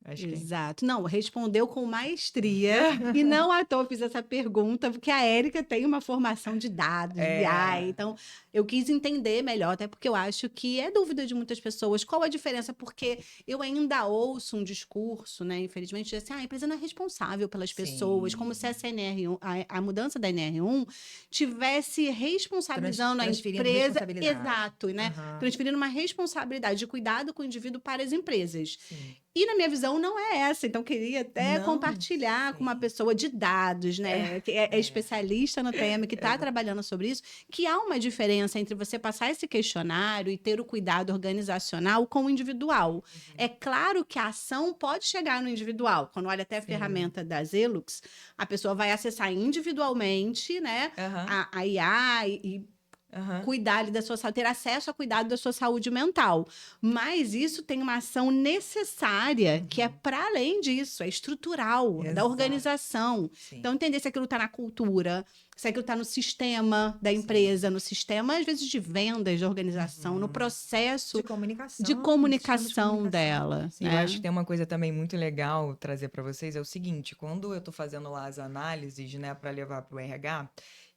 Acho que Exato. Não, respondeu com maestria. E não à toa eu fiz essa pergunta, porque a Érica tem uma formação de dados, BI. é. Então, eu quis entender melhor, até porque eu acho que é dúvida de muitas pessoas. Qual a diferença? Porque eu ainda ouço um discurso, né? Infelizmente, de assim, a empresa não é responsável pelas pessoas, como se essa NR1, a mudança da NR1 tivesse responsabilizando a Transferindo empresa. responsabilidade. Exato, né? Aham, Transferindo uma responsabilidade de cuidado com o indivíduo para as empresas. sim. E na minha visão não é essa, então queria até Não, compartilhar com uma Sim. pessoa de dados, né, que é É. especialista no tema, que está trabalhando sobre isso, que há uma diferença entre você passar esse questionário e ter o cuidado organizacional com o individual. É claro que a ação pode chegar no individual. Quando olha até a Sim. ferramenta da Zelux, a pessoa vai acessar individualmente, né, Aham, a IA e aham. cuidar ali da sua saúde, ter acesso a cuidado da sua saúde mental. Mas isso tem uma ação necessária, que é para além disso, é estrutural, é da Exato. organização. Sim. Então, entender se aquilo está na cultura, se aquilo está no sistema da Sim. empresa, no sistema, às vezes, de vendas, de organização, no processo De comunicação. de sistema de comunicação dela, Sim. Eu né? acho que tem uma coisa também muito legal trazer para vocês, é o seguinte, quando eu tô fazendo lá as análises, né, para levar para o RH,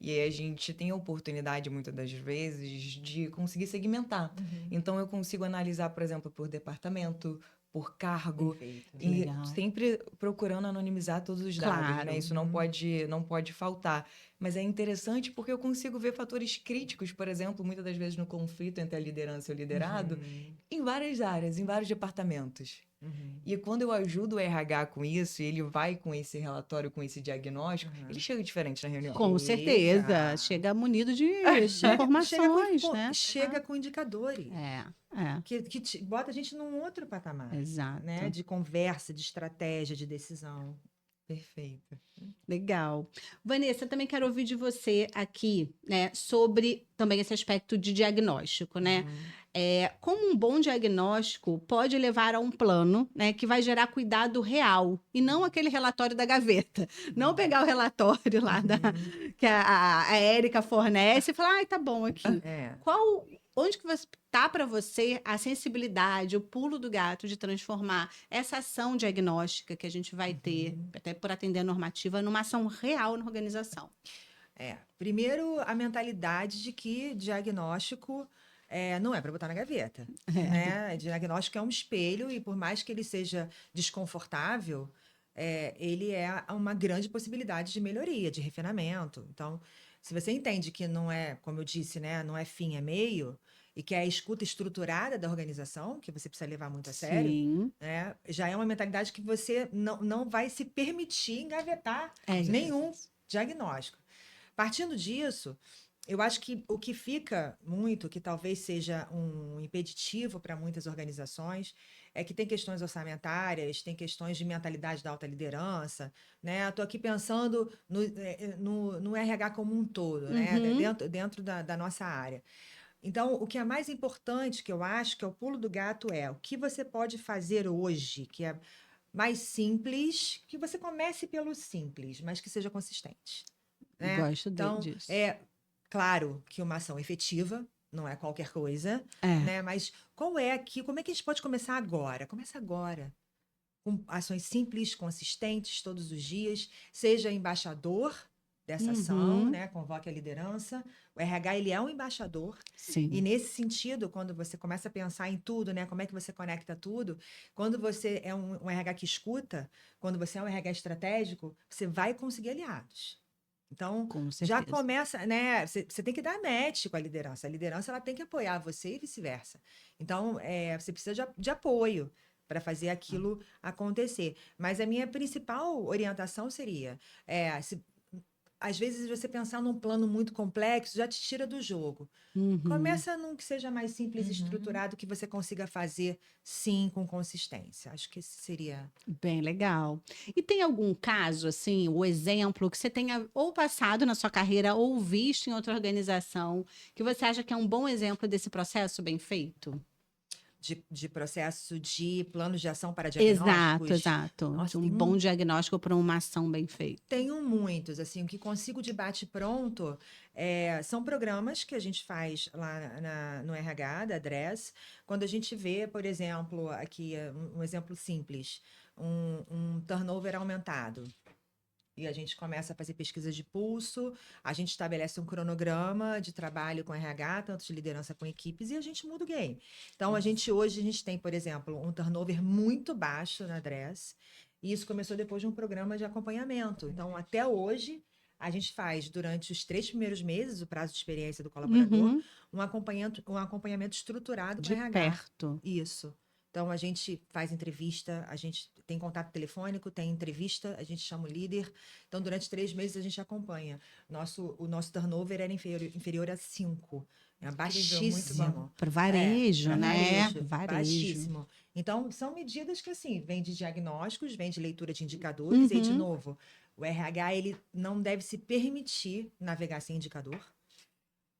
e aí a gente tem a oportunidade, muitas das vezes, de conseguir segmentar. Uhum. Então, eu consigo analisar, por exemplo, por departamento, por cargo, Perfeito. Que e legal. sempre procurando anonimizar todos os dados, né? Claro. Isso não pode faltar. Mas é interessante porque eu consigo ver fatores críticos, por exemplo, muitas das vezes no conflito entre a liderança e o liderado, Uhum. em várias áreas, em vários departamentos. Uhum. E quando eu ajudo o RH com isso, e ele vai com esse relatório, com esse diagnóstico, Uhum. ele chega diferente na reunião. Com certeza. Chega. Chega munido de Chega informações, com, né? chega com indicadores. É. Que bota a gente num outro patamar, Exato. né? De conversa, de estratégia, de decisão. Perfeito. Legal. Vanessa, também quero ouvir de você aqui, né, sobre também esse aspecto de diagnóstico, né? Como um bom diagnóstico pode levar a um plano, né, que vai gerar cuidado real e não aquele relatório da gaveta. Não pegar o relatório lá que a Érica fornece e falar, ai, tá bom aqui. É. Onde que tá para você a sensibilidade, o pulo do gato de transformar essa ação diagnóstica que a gente vai ter, até por atender a normativa, numa ação real na organização? Primeiro, a mentalidade de que diagnóstico não é para botar na gaveta, né? Diagnóstico é um espelho e por mais que ele seja desconfortável, ele é uma grande possibilidade de melhoria, de refinamento. Então, se você entende que não é, como eu disse, né, não é fim, é meio, e que é a escuta estruturada da organização, que você precisa levar muito a sério, Sim. né, já é uma mentalidade que você não vai se permitir engavetar nenhum diagnóstico. Partindo disso, eu acho que o que fica muito, que talvez seja um impeditivo para muitas organizações, é que tem questões orçamentárias, tem questões de mentalidade da alta liderança, né? Estou aqui pensando no RH como um todo, né? Dentro da nossa área. Então, o que é mais importante, que eu acho que é o pulo do gato, é o que você pode fazer hoje, que é mais simples, que você comece pelo simples, mas que seja consistente. Né? Gosto Então, disso. claro que uma ação efetiva não é qualquer coisa, né? Mas como é que a gente pode começar agora? Começa agora. Com ações simples, consistentes, todos os dias. Seja embaixador dessa ação, né? Convoque a liderança. O RH, ele é um embaixador. Sim. E nesse sentido, quando você começa a pensar em tudo, né? Como é que você conecta tudo? Quando você é um RH que escuta, quando você é um RH estratégico, você vai conseguir aliados. Então, já começa, né? Você tem que dar match com a liderança. A liderança ela tem que apoiar você e vice-versa. Então, você precisa de apoio para fazer aquilo acontecer. Mas a minha principal orientação seria, às vezes você pensar num plano muito complexo já te tira do jogo. Começa num que seja mais simples e estruturado, que você consiga fazer, sim, com consistência. Acho que esse seria... Bem legal. E tem algum caso, assim, o exemplo que você tenha ou passado na sua carreira ou visto em outra organização, que você acha que é um bom exemplo desse processo bem feito? de processo de planos de ação para diagnósticos. Exato. Nossa, Um tem bom diagnóstico para uma ação bem feita. Tenho muitos, assim, o que consigo de bate-pronto são programas que a gente faz lá no RH da Dress, quando a gente vê, por exemplo, aqui um exemplo simples, um turnover aumentado. E a gente começa a fazer pesquisas de pulso, a gente estabelece um cronograma de trabalho com RH, tanto de liderança com equipes, e a gente muda o game. Então, hoje a gente tem, por exemplo, um turnover muito baixo na Dress, e isso começou depois de um programa de acompanhamento. Então, até hoje, a gente faz, durante os 3 primeiros meses, o prazo de experiência do colaborador, um acompanhamento estruturado com De RH. perto. Isso. Então, a gente faz entrevista, a gente tem contato telefônico, tem entrevista, a gente chama o líder. Então, durante 3 meses, a gente acompanha. O nosso turnover era inferior a 5. É baixíssimo. Para varejo, pra né? varejo, baixíssimo. Então, são medidas que, assim, vêm de diagnósticos, vêm de leitura de indicadores. E, de novo, o RH, ele não deve se permitir navegar sem indicador.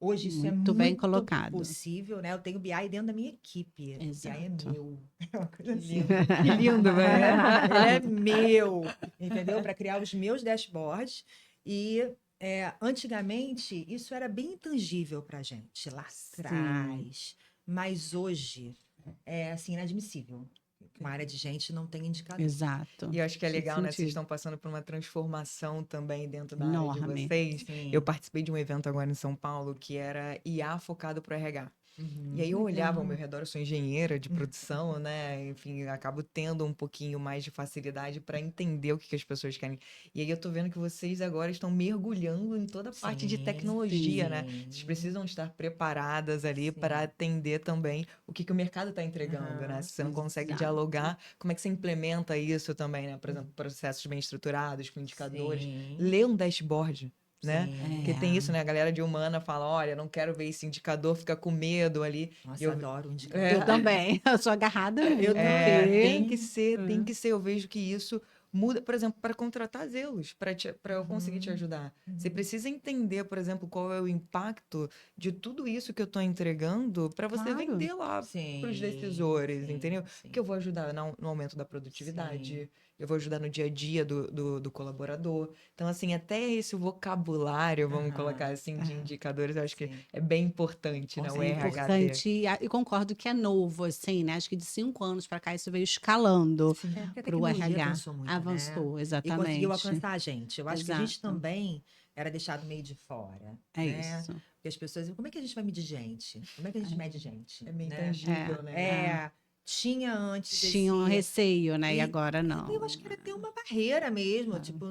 Hoje isso é Muito bem muito colocado. possível, né? Eu tenho BI dentro da minha equipe. Exato. BI é meu. É uma coisa assim. Que lindo, velho. Ele é meu, entendeu? Para criar os meus dashboards. E antigamente isso era bem intangível para a gente lá atrás. Mas hoje é assim, inadmissível. Uma área de gente não tem indicador. Exato. E eu acho que é Faz legal, né? Vocês sentido. estão passando por uma transformação também dentro da área Enorme. de vocês. Sim. Eu participei de um evento agora em São Paulo que era IA focado para o RH. E aí eu olhava ao meu redor, eu sou engenheira de produção, né? Enfim, acabo tendo um pouquinho mais de facilidade para entender o que as pessoas querem. E aí eu tô vendo que vocês agora estão mergulhando em toda a parte de Sim, tecnologia, né? sim. Vocês precisam estar preparadas ali Sim. para atender também o que o mercado está entregando, né? Se você não consegue Exato. dialogar, como é que você implementa isso também, né? Por exemplo, processos bem estruturados, com indicadores. Sim. Ler um dashboard. Né? Sim. Porque tem isso, né? A galera de humana fala, olha, não quero ver esse indicador, fica com medo ali. Nossa, Eu- eu adoro o indicador. Eu também. Eu sou agarrada. Eu É, também. tem que ser, tem que ser. Eu vejo que isso muda, por exemplo, para contratar zelos, para eu conseguir te ajudar. Você precisa entender, por exemplo, qual é o impacto de tudo isso que eu estou entregando para você Claro. vender lá Sim, para os decisores, sim, entendeu? sim. Que eu vou ajudar no aumento da produtividade, eu vou ajudar no dia a dia do colaborador. Então, assim, até esse vocabulário, vamos Aham, colocar assim, de indicadores, eu acho que sim. é bem importante, Com né? O certeza. RH ter. Importante, e concordo que é novo, assim, né? Acho que de 5 anos para cá isso veio escalando Porque a para o tecnologia RH. avançou muito, né? Avançou, E exatamente. conseguiu alcançar a gente. Eu acho que a gente Exato. também era deixado meio de fora. É né? isso. Porque as pessoas, como é que a gente vai medir gente? Como é que a gente mede gente? É meio né? intangível, né? Tinha antes Tinha um esse... receio, né? E E- agora não. Eu acho que era ter uma barreira mesmo, tipo,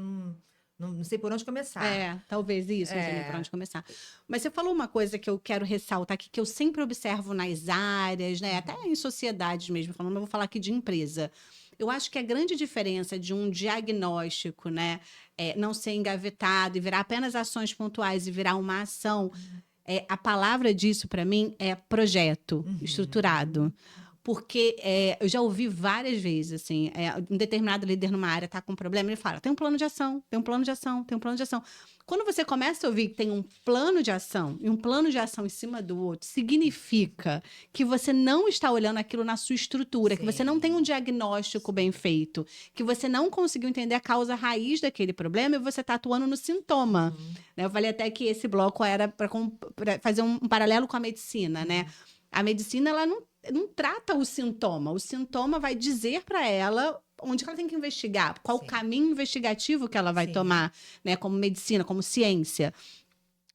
não sei por onde começar. Talvez isso, não sei nem por onde começar. Mas você falou uma coisa que eu quero ressaltar aqui, que eu sempre observo nas áreas, né? Até em sociedades mesmo, falando, mas eu vou falar aqui de empresa. Eu acho que a grande diferença de um diagnóstico, né, não ser engavetado e virar apenas ações pontuais e virar uma ação, a palavra disso para mim é projeto estruturado. Porque eu já ouvi várias vezes, assim, um determinado líder numa área está com um problema, ele fala, tem um plano de ação, tem um plano de ação, tem um plano de ação. Quando você começa a ouvir que tem um plano de ação e um plano de ação em cima do outro, significa que você não está olhando aquilo na sua estrutura, que você não tem um diagnóstico bem feito, que você não conseguiu entender a causa raiz daquele problema e você está atuando no sintoma. Né? Eu falei até que esse bloco era para fazer um paralelo com a medicina, né? A medicina, ela não trata o sintoma vai dizer para ela onde que ela tem que investigar, qual o caminho investigativo que ela vai tomar, né, como medicina, como ciência.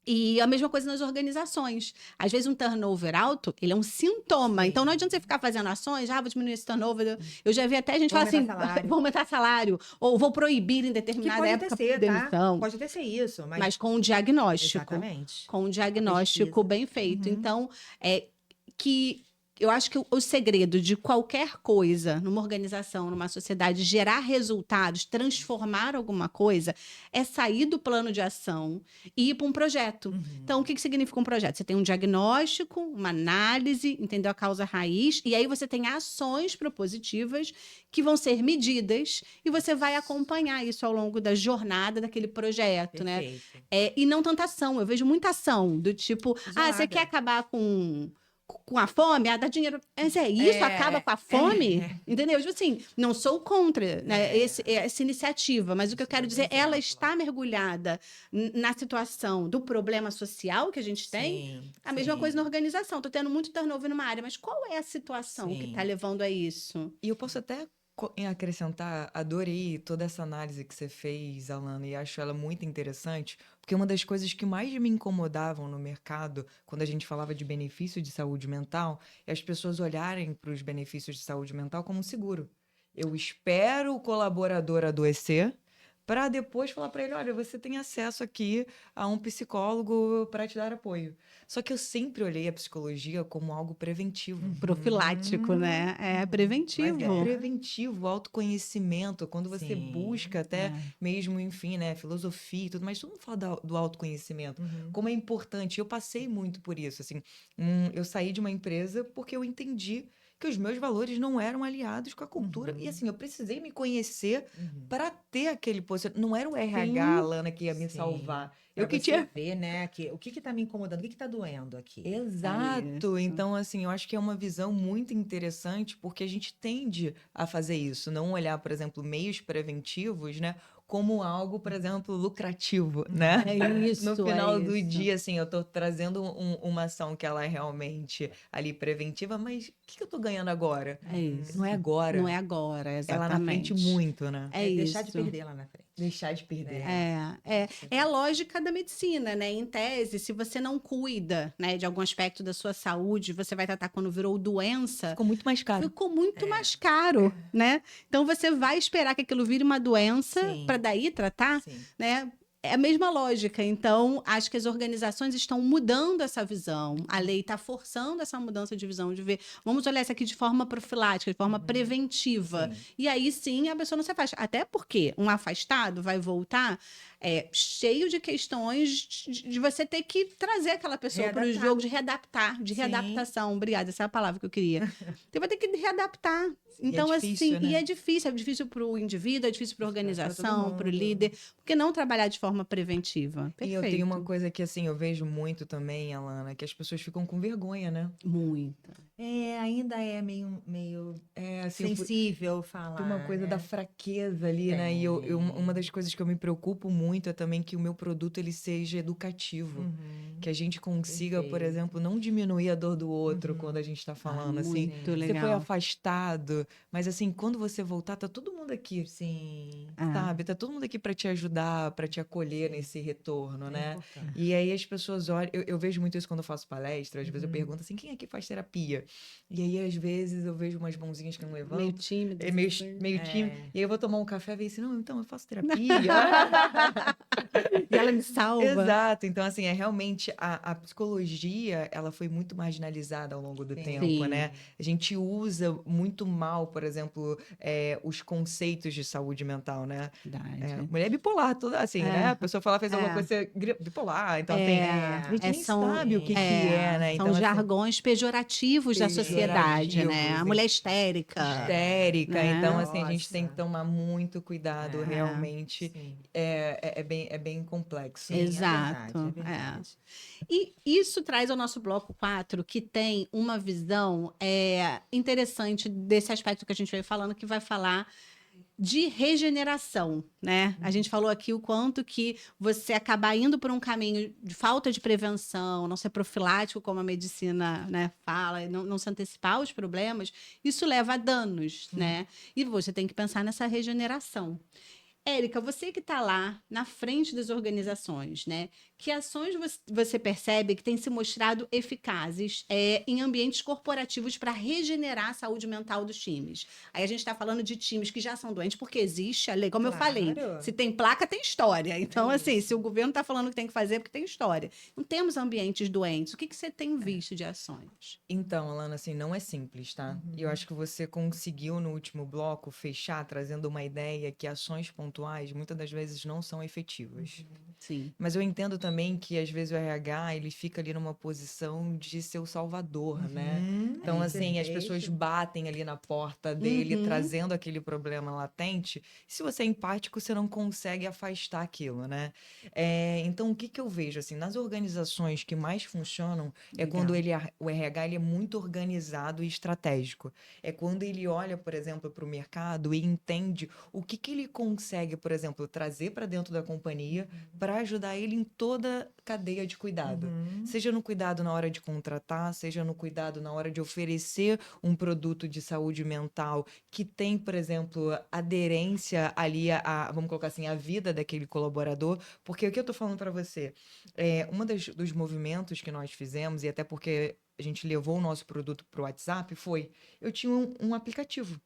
E a mesma coisa nas organizações. Às vezes um turnover alto, ele é um sintoma. Então não adianta você ficar fazendo ações, vou diminuir esse turnover. Eu já vi até gente falar assim, vou aumentar salário, ou vou proibir em determinada época demissão. Tá? Pode até ser isso, mas com um diagnóstico. Exatamente. Com um diagnóstico bem feito. Então, que eu acho que o segredo de qualquer coisa numa organização, numa sociedade, gerar resultados, transformar alguma coisa, é sair do plano de ação e ir para um projeto. Então, o que significa um projeto? Você tem um diagnóstico, uma análise, entendeu a causa raiz, e aí você tem ações propositivas que vão ser medidas e você vai acompanhar isso ao longo da jornada daquele projeto, né? E não tanta ação. Eu vejo muita ação do tipo, você quer acabar com com a fome, dá dinheiro. Mas é isso? Acaba com a fome? Entendeu? Tipo assim, não sou contra, né, essa iniciativa, mas o que eu quero dizer, ela está mergulhada na situação do problema social que a gente tem. Sim, A mesma sim, coisa na organização. Tô tendo muito turnover numa área, mas qual é a situação que está sim. levando a isso? E eu posso até acrescentar, adorei toda essa análise que você fez, Alana, e acho ela muito interessante, porque uma das coisas que mais me incomodavam no mercado, quando a gente falava de benefício de saúde mental, é as pessoas olharem para os benefícios de saúde mental como um seguro. Eu espero o colaborador adoecer para depois falar para ele, olha, você tem acesso aqui a um psicólogo para te dar apoio. Só que eu sempre olhei a psicologia como algo preventivo. Profilático, né? É preventivo. Mas é. Preventivo, autoconhecimento, quando você Sim. busca até mesmo, enfim, né, filosofia e tudo, mas todo mundo fala do autoconhecimento, como é importante. Eu passei muito por isso, assim, eu saí de uma empresa porque eu entendi que os meus valores não eram aliados com a cultura e assim, eu precisei me conhecer para ter aquele posicionamento. Não era o RH, Alana, que ia me Sim. salvar. Pra Eu que você tinha ver, né, que, o que que tá me incomodando, o que que tá doendo aqui? Exato. Isso. Então, assim, eu acho que é uma visão muito interessante porque a gente tende a fazer isso, não olhar, por exemplo, meios preventivos, né, como algo, por exemplo, lucrativo, né? É isso, No final é do isso. dia, assim, eu tô trazendo uma ação que ela é realmente ali preventiva, mas o que eu tô ganhando agora? É isso. Não é agora. Não é agora, É lá na frente exatamente. muito, né? É Deixar de isso. perder lá na frente. Deixar de perder. É a lógica da medicina, né? Em tese, se você não cuida, né, de algum aspecto da sua saúde, você vai tratar quando virou doença, Ficou muito mais caro. ficou muito mais caro, né? Então você vai esperar que aquilo vire uma doença Sim. para daí tratar, Sim. né? É a mesma lógica. Então, acho que as organizações estão mudando essa visão. A lei está forçando essa mudança de visão, de ver, vamos olhar isso aqui de forma profilática, de forma preventiva. Sim. E aí sim a pessoa não se afasta. Até porque um afastado vai voltar cheio de questões de você ter que trazer aquela pessoa para o Readaptar. jogo, de readaptar, de Sim. readaptação. Obrigada, essa é a palavra que eu queria. Você vai ter que readaptar. Então, difícil, assim, né? é difícil para o indivíduo, é difícil para a Pra todo organização, para o mundo. líder, porque não trabalhar de forma preventiva. E Perfeito. eu tenho uma coisa que, assim, eu vejo muito também, Alana, que as pessoas ficam com vergonha, né? Muita. Ainda é meio É, assim, sensível falar, tem uma coisa da né? fraqueza ali, né? E uma das coisas que eu me preocupo muito é também que o meu produto ele seja educativo. Que a gente consiga, por Perfeito. exemplo, não diminuir a dor do outro quando a gente tá falando, assim. muito Você foi legal. afastado, mas assim, quando você voltar, tá todo mundo aqui. Sim. Sabe? Tá todo mundo aqui para te ajudar, para te acolher nesse retorno, É né? importante. E aí as pessoas olham, eu vejo muito isso quando eu faço palestra, às vezes eu pergunto assim, quem aqui faz terapia? E aí às vezes eu vejo umas mãozinhas que não Meio levantam, tímido. é meio tímido, e aí eu vou tomar um café e vejo assim, não, então eu faço terapia. E ela me salva. Exato, então assim, é realmente a psicologia, ela foi muito marginalizada ao longo do Sim. tempo, né? A gente usa muito mal, por exemplo, os conceitos de saúde mental, né? Verdade. Mulher bipolar, toda assim, né? A pessoa fala, fez alguma É. coisa, você bipolar, então assim, a gente nem sabe o que é, né? São Então, assim, jargões pejorativos da sociedade, né? A pejorativos, mulher histérica. histérica, né? então assim, a gente Nossa. tem que tomar muito cuidado, realmente, Sim. é bem complexo. Sim, Exato. é verdade. E isso traz ao nosso bloco 4, que tem uma visão interessante desse aspecto que a gente veio falando, que vai falar de regeneração, né? A gente falou aqui o quanto que você acabar indo por um caminho de falta de prevenção, não ser profilático, como a medicina, né, fala, não se antecipar aos problemas, isso leva a danos, né? E você tem que pensar nessa regeneração. Érica, você que está lá na frente das organizações, né? Que ações você percebe que têm se mostrado eficazes em ambientes corporativos para regenerar a saúde mental dos times? Aí a gente está falando de times que já são doentes, porque existe a lei, como eu falei, Claro. se tem placa, tem história. Então, assim, isso. se o governo está falando que tem que fazer, é porque tem história. Não temos ambientes doentes. O que você tem visto de ações? Então, Alana, assim, não é simples, tá? E eu acho que você conseguiu no último bloco fechar trazendo uma ideia que ações pontuais pontuais, muitas das vezes não são efetivas. Sim. Mas eu entendo também que, às vezes, o RH, ele fica ali numa posição de ser o salvador, né? Então, assim, as pessoas batem ali na porta dele, trazendo aquele problema latente. Se você é empático, você não consegue afastar aquilo, né? Então, o que que eu vejo, assim, nas organizações que mais funcionam é quando o RH ele é muito organizado e estratégico. É quando ele olha, por exemplo, para o mercado e entende o que que ele consegue, por exemplo, trazer para dentro da companhia para ajudar ele em toda a cadeia de cuidado. Seja no cuidado na hora de contratar, seja no cuidado na hora de oferecer um produto de saúde mental que tem, por exemplo, aderência ali vamos colocar assim, a vida daquele colaborador. Porque o que eu tô falando para você, dos movimentos que nós fizemos, e até porque a gente levou o nosso produto para o WhatsApp, eu tinha um aplicativo.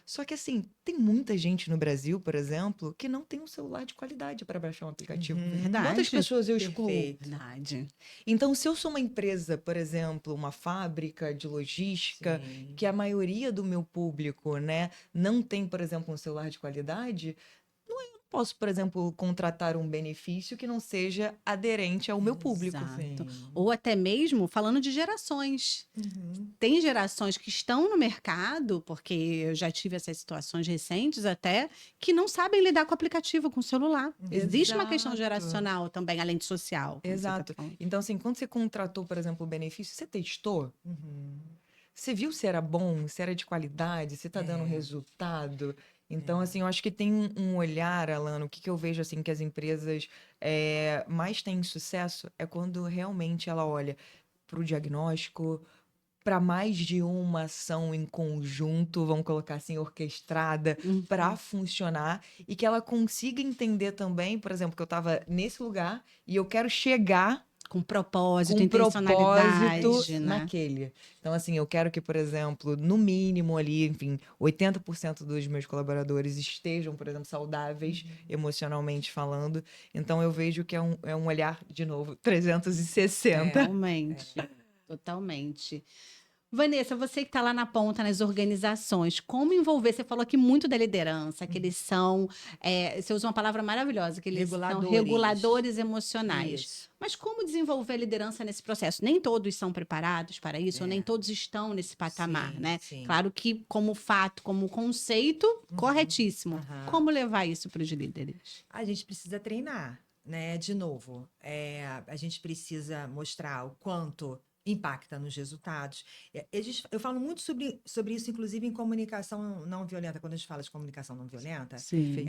Só que assim, tem muita gente no Brasil, por exemplo, que não tem um celular de qualidade para baixar um aplicativo. Verdade. Quantas pessoas eu excluo? Verdade. Então, se eu sou uma empresa, por exemplo, uma fábrica de logística, que a maioria do meu público, né, não tem, por exemplo, um celular de qualidade, posso, por exemplo, contratar um benefício que não seja aderente ao meu público. Exato. Ou até mesmo falando de gerações. Tem gerações que estão no mercado, porque eu já tive essas situações recentes até, que não sabem lidar com o aplicativo, com o celular. Existe uma questão Exato. geracional também, além de social. como você tá Exato. falando. Então, assim, quando você contratou, por exemplo, o benefício, você testou? Você viu se era bom, se era de qualidade, se tá dando resultado? Então, assim, eu acho que tem um olhar, Alana, o que eu vejo, assim, que as empresas mais têm sucesso é quando realmente ela olha para o diagnóstico, para mais de uma ação em conjunto, vamos colocar assim, orquestrada, para funcionar e que ela consiga entender também, por exemplo, que eu estava nesse lugar e eu quero chegar Com propósito, com intencionalidade, propósito né? naquele. Então, assim, eu quero que, por exemplo, no mínimo ali, enfim, 80% dos meus colaboradores estejam, por exemplo, saudáveis, emocionalmente falando. Então, eu vejo que é um olhar, de novo, 360. Totalmente. Totalmente. Vanessa, você que está lá na ponta, nas organizações, como envolver? Você falou aqui muito da liderança, que eles são, você usa uma palavra maravilhosa, que eles são reguladores emocionais. Isso. Mas como desenvolver a liderança nesse processo? Nem todos são preparados para isso, ou nem todos estão nesse patamar, Sim, né? sim. Claro que como fato, como conceito, corretíssimo. Como levar isso para os líderes? A gente precisa treinar, né? De novo, a gente precisa mostrar o quanto impacta nos resultados. Eu falo muito sobre isso, inclusive, em comunicação não violenta, quando a gente fala de comunicação não violenta. Sim.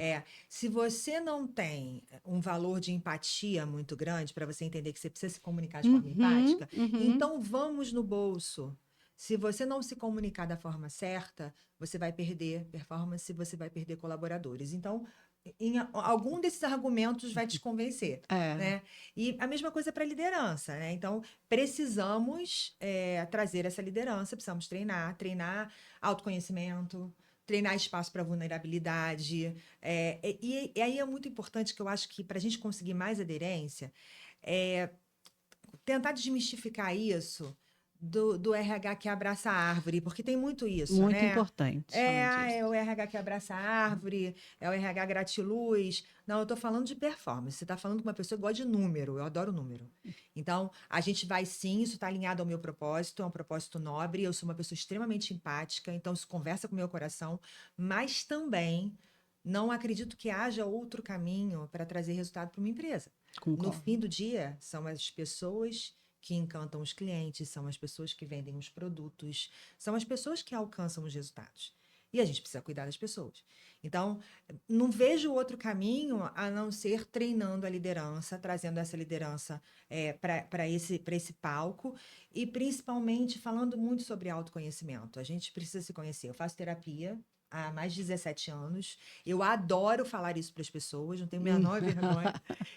Se você não tem um valor de empatia muito grande para você entender que você precisa se comunicar de forma empática, então vamos no bolso. Se você não se comunicar da forma certa, você vai perder performance, você vai perder colaboradores. Então, algum desses argumentos vai te convencer, né? E a mesma coisa para a liderança, né? Então, precisamos trazer essa liderança, precisamos treinar autoconhecimento, treinar espaço para vulnerabilidade. E aí é muito importante que eu acho que para a gente conseguir mais aderência, tentar desmistificar isso do RH que abraça a árvore, porque tem muito isso, Muito né? importante. É o RH que abraça a árvore, é o RH gratiluz. Não, eu tô falando de performance. Você tá falando com uma pessoa que gosta de número, eu adoro número. Então, a gente vai sim, isso tá alinhado ao meu propósito, é um propósito nobre, eu sou uma pessoa extremamente empática, então isso conversa com o meu coração, mas também não acredito que haja outro caminho para trazer resultado para uma empresa. Concordo. No fim do dia, são as pessoas que encantam os clientes, são as pessoas que vendem os produtos, são as pessoas que alcançam os resultados. E a gente precisa cuidar das pessoas. Então, não vejo outro caminho a não ser treinando a liderança, trazendo essa liderança para esse palco e principalmente falando muito sobre autoconhecimento. A gente precisa se conhecer. Eu faço terapia há mais de 17 anos. Eu adoro falar isso para as pessoas, não tenho a menor vergonha.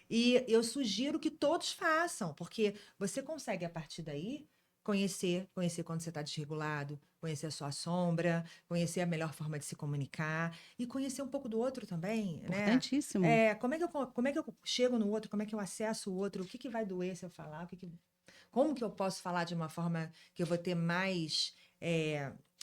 E eu sugiro que todos façam, porque você consegue, a partir daí, conhecer quando você está desregulado, conhecer a sua sombra, conhecer a melhor forma de se comunicar e conhecer um pouco do outro também, né? Importantíssimo. Como é que eu chego no outro, como é que eu acesso o outro, o que vai doer se eu falar, como que eu posso falar de uma forma que eu vou ter mais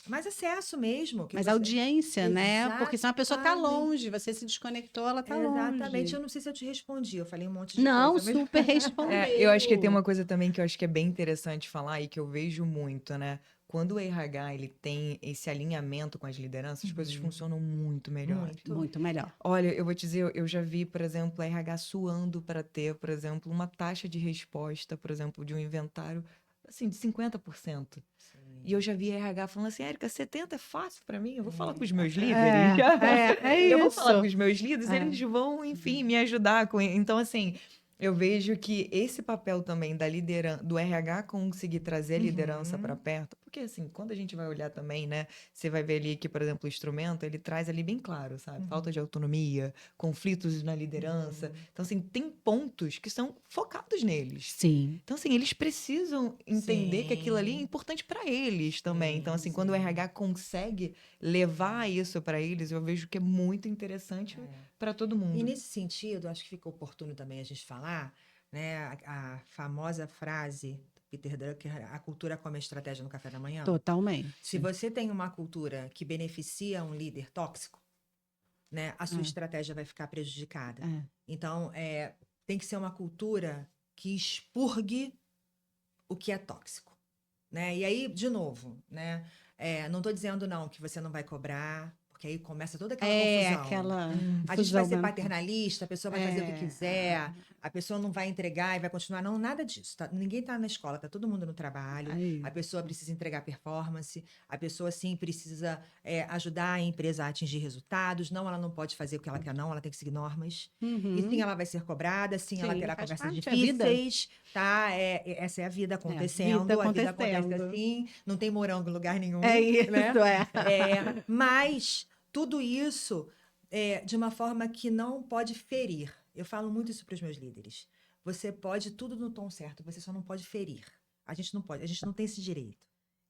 mais acesso mesmo. Que Mas você... audiência, né? Porque senão a pessoa tá Exatamente. longe, você se desconectou, ela tá Exatamente. longe. Eu não sei se eu te respondi, eu falei um monte de Não, coisa. Mas... super respondeu. Eu acho que tem uma coisa também que eu acho que é bem interessante falar e que eu vejo muito, né? Quando o RH ele tem esse alinhamento com as lideranças, as coisas funcionam muito melhor. Muito. Muito melhor. Olha, eu vou te dizer, eu já vi, por exemplo, a RH suando para ter, por exemplo, uma taxa de resposta, por exemplo, de um inventário, assim, de 50%. E eu já vi a RH falando assim, Érica, 70 é fácil para mim, eu vou falar com os meus líderes. É Eu vou isso. falar com os meus líderes, É. eles vão, enfim, me ajudar com. Então, assim, eu vejo que esse papel também da liderança, do RH conseguir trazer a liderança para perto, porque assim, quando a gente vai olhar também, né, você vai ver ali que, por exemplo, o instrumento, ele traz ali bem claro, sabe? Falta de autonomia, conflitos na liderança. Então, assim, tem pontos que são focados neles. Sim. Então, assim, eles precisam entender que aquilo ali é Sim. importante para eles também. Então, assim, Sim, quando o sim. RH consegue levar isso para eles, eu vejo que é muito interessante para todo E mundo. nesse sentido, acho que fica oportuno também a gente falar, né, a famosa frase do Peter Drucker, a cultura come a estratégia no café da manhã. Totalmente. Se você tem uma cultura que beneficia um líder tóxico, né, a sua estratégia vai ficar prejudicada. É. Então, tem que ser uma cultura que expurgue o que é tóxico, né? E aí, de novo, né? Não estou dizendo não que você não vai cobrar, porque aí começa toda aquela confusão. Aquela A gente vai confusão ser mental. paternalista, a pessoa vai fazer o que quiser, a pessoa não vai entregar e vai continuar. Não, nada disso. Ninguém está na escola, tá todo mundo no trabalho. Aí. A pessoa precisa entregar performance, a pessoa sim precisa ajudar a empresa a atingir resultados. Não, ela não pode fazer o que ela quer, não, ela tem que seguir normas. Uhum. E sim, ela vai ser cobrada, sim, ela Sim, terá faz conversas parte, é a vida. difíceis, tá? Essa é a vida acontecendo, vida a vida acontece acontecendo. assim, não tem morango em lugar nenhum. É isso, né? é. Mas tudo isso de uma forma que não pode ferir. Eu falo muito isso para os meus líderes. Você pode tudo no tom certo, você só não pode ferir. A gente não pode, a gente não tem esse direito.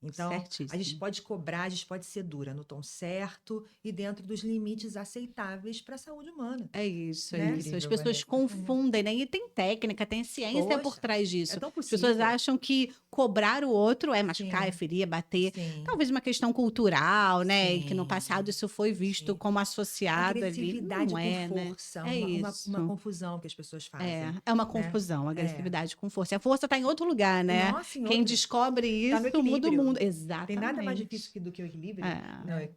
Então, a gente Certíssimo. pode cobrar, a gente pode ser dura no tom certo e dentro dos limites aceitáveis para a saúde humana. É isso, é Né? isso. As Incrível, pessoas Vanessa. confundem, né? E tem técnica, tem ciência por Poxa, trás disso. é tão As pessoas possível. acham que cobrar o outro é machucar, Sim. é ferir, é bater. Sim. Talvez uma questão cultural, né? E que no Sim. passado isso foi visto Sim. como associado ali. Agressividade Não é, com né? força, É uma isso. confusão que as pessoas fazem. É uma né? confusão, agressividade com força. E a força está em outro lugar, né? Nossa, em Quem outra. descobre Tá no isso muda o equilíbrio. mundo. Exatamente. Tem nada mais difícil do que o equilíbrio. É. Não,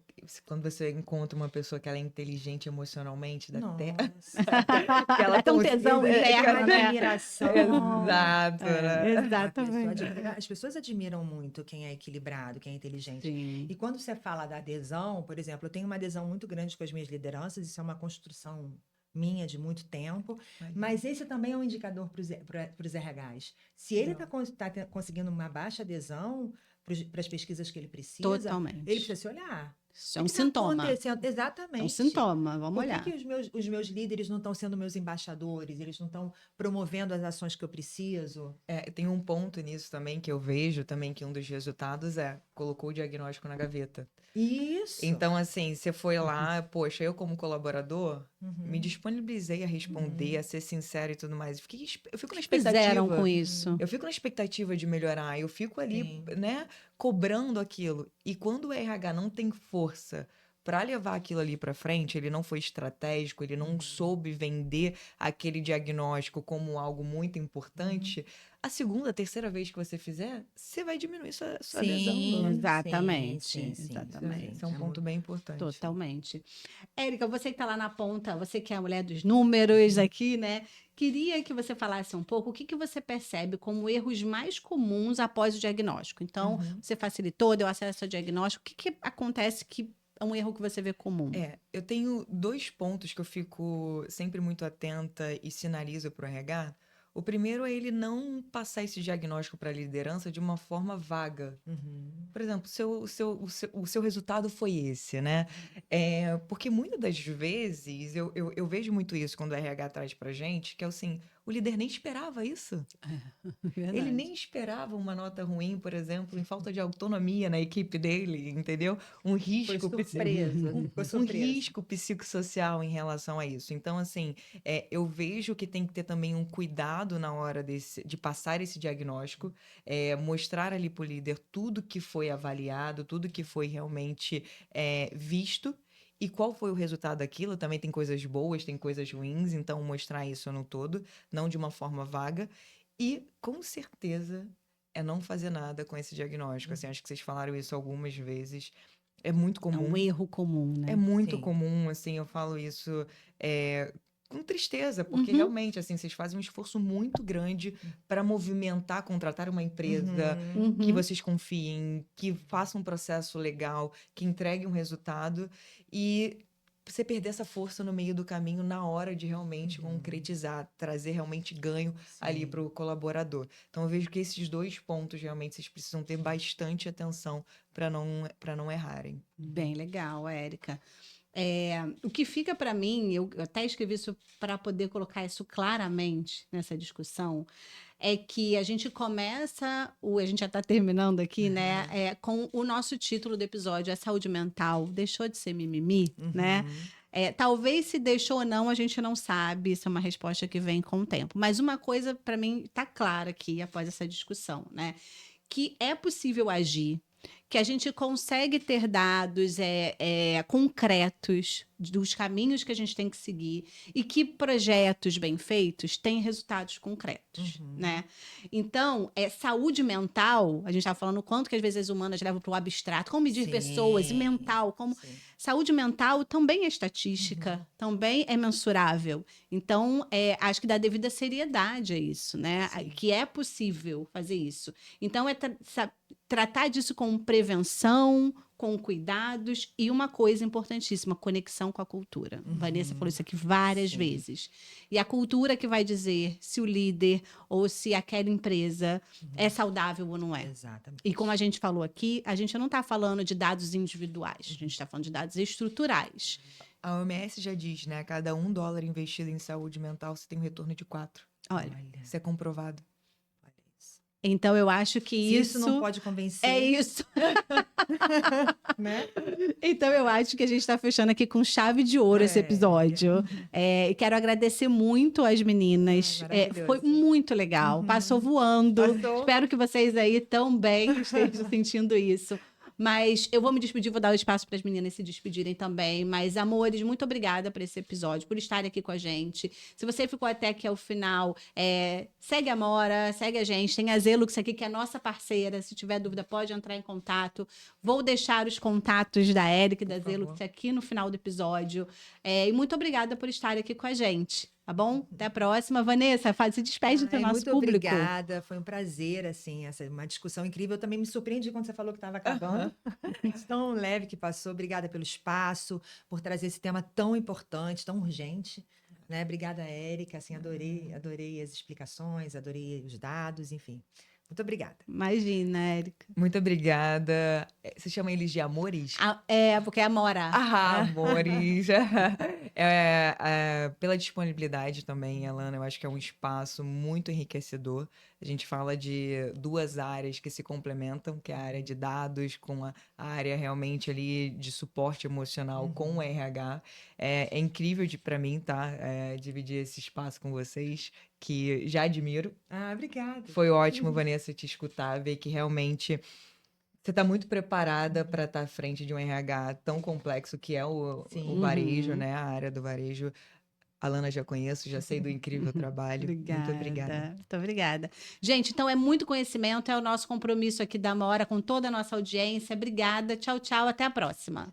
quando você encontra uma pessoa que ela é inteligente emocionalmente, da terra, Nossa. que ela Tem um tesão consiga- interno, Uma né? admiração. Exato, né? Exatamente. As pessoas admiram muito quem é equilibrado, quem é inteligente. Sim. E quando você fala da adesão, por exemplo, eu tenho uma adesão muito grande com as minhas lideranças, isso é uma construção minha de muito tempo, mas esse também é um indicador para os RHs. Se ele está conseguindo uma baixa adesão para as pesquisas que ele precisa, Totalmente. ele precisa se olhar. Isso é um O que tá sintoma. acontecendo? Exatamente. É um sintoma, vamos Por olhar. que os meus líderes não estão sendo meus embaixadores? Eles não estão promovendo as ações que eu preciso? Tem um ponto nisso também que eu vejo também que um dos resultados colocou o diagnóstico na gaveta. Isso. Então, assim, você foi lá, poxa, eu como colaborador, me disponibilizei a responder, a ser sincero e tudo mais. Eu fico na expectativa. Fizeram com isso. Eu fico na expectativa de melhorar, eu fico ali, Sim. né, cobrando aquilo. E quando o RH não tem força para levar aquilo ali para frente, ele não foi estratégico, ele não soube vender aquele diagnóstico como algo muito importante, a segunda, terceira vez que você fizer, você vai diminuir sua adesão. Exatamente. Sim, Exatamente. Esse é um ponto bem importante. Totalmente. Érica, você que está lá na ponta, você que é a mulher dos números aqui, né? Queria que você falasse um pouco o que você percebe como erros mais comuns após o diagnóstico. Então, você facilitou, deu acesso ao diagnóstico. O que acontece que é um erro que você vê comum? Eu tenho 2 pontos que eu fico sempre muito atenta e sinalizo para o RH. O primeiro é ele não passar esse diagnóstico para a liderança de uma forma vaga. Por exemplo, o seu resultado foi esse, né? Porque muitas das vezes, eu vejo muito isso quando o RH traz para gente, que é assim, O líder nem esperava isso. Ele Verdade. nem esperava uma nota ruim, por exemplo, em falta de autonomia na equipe dele, entendeu? Um Foi risco surpresa. Ficou um surpresa. risco psicossocial em relação a isso. Então, assim, eu vejo que tem que ter também um cuidado na hora de passar esse diagnóstico, mostrar ali para o líder tudo que foi avaliado, tudo que foi realmente visto. E qual foi o resultado daquilo? Também tem coisas boas, tem coisas ruins, então mostrar isso no todo, não de uma forma vaga. E, com certeza, é não fazer nada com esse diagnóstico. Assim, acho que vocês falaram isso algumas vezes. É muito É um comum. erro comum, né? É muito Sim. comum, assim, eu falo isso com tristeza, porque Uhum. realmente, assim, vocês fazem um esforço muito grande para movimentar, contratar uma empresa que Uhum. vocês confiem, que faça um processo legal, que entregue um resultado e você perder essa força no meio do caminho na hora de realmente concretizar, trazer realmente ganho ali Sim. para o colaborador. Então eu vejo que esses 2 pontos realmente vocês precisam ter bastante atenção para não errarem. Bem legal, Érica. O que fica para mim, eu até escrevi isso para poder colocar isso claramente nessa discussão, é que a gente começa, a gente já está terminando aqui, né, com o nosso título do episódio, é saúde mental, deixou de ser mimimi, né? Talvez se deixou ou não, a gente não sabe, isso é uma resposta que vem com o tempo. Mas uma coisa, para mim, está clara aqui, após essa discussão, né? Que é possível agir, que a gente consegue ter dados concretos dos caminhos que a gente tem que seguir e que projetos bem feitos têm resultados concretos, né? Então, saúde mental, a gente estava falando o quanto que às vezes as humanas levam para o abstrato, como medir pessoas, e Sim. mental, como... Sim. Saúde mental também é estatística, também é mensurável. Então, acho que dá devida seriedade a isso, né? Sim. Que é possível fazer isso. Então, tratar disso com prevenção, com cuidados e uma coisa importantíssima, conexão com a cultura. Vanessa falou isso aqui várias Sim. vezes. E a cultura que vai dizer se o líder ou se aquela empresa é saudável ou não é. Exatamente. E como a gente falou aqui, a gente não está falando de dados individuais, a gente está falando de dados estruturais. A OMS já diz, né? Cada $1 investido em saúde mental, você tem um retorno de 4. Olha, Isso é comprovado. Olha isso. então eu acho que Se isso não pode convencer, é isso. né? Então eu acho que a gente está fechando aqui com chave de ouro esse episódio. E quero agradecer muito às meninas. Maravilhoso. Foi muito legal. Passou voando. Passou. Espero que vocês aí também estejam sentindo isso. Mas eu vou me despedir, vou dar o espaço para as meninas se despedirem também. Mas, amores, muito obrigada por esse episódio, por estarem aqui com a gente. Se você ficou até aqui ao final, segue a Amora, segue a gente. Tem a Zelux aqui, que é nossa parceira. Se tiver dúvida, pode entrar em contato. Vou deixar os contatos da Érica e da Zelux aqui no final do episódio. E muito obrigada por estarem aqui com a gente. Tá bom? Até a próxima. Vanessa, se despede do nosso Muito público. obrigada, foi um prazer, assim, uma discussão incrível. Eu também me surpreendi quando você falou que estava acabando. Tão leve que passou. Obrigada pelo espaço, por trazer esse tema tão importante, tão urgente. Né? Obrigada, Érica. Assim, adorei as explicações, adorei os dados, enfim. Muito obrigada. Imagina, Érica. Muito obrigada. Você chama eles de amores? Porque é Amora. Amores. Pela disponibilidade também, Alana, eu acho que é um espaço muito enriquecedor. A gente fala de 2 áreas que se complementam, que é a área de dados com a área realmente ali de suporte emocional com o RH. É incrível para mim, tá? Dividir esse espaço com vocês, que já admiro. Obrigada. Foi ótimo, Vanessa, te escutar, ver que realmente você está muito preparada para estar à frente de um RH tão complexo que é o varejo, né? A área do varejo. A Alana já conheço, já sei do incrível trabalho. Muito obrigada. Muito obrigada. Gente, então é muito conhecimento, é o nosso compromisso aqui da Amora com toda a nossa audiência. Obrigada. Tchau, tchau. Até a próxima.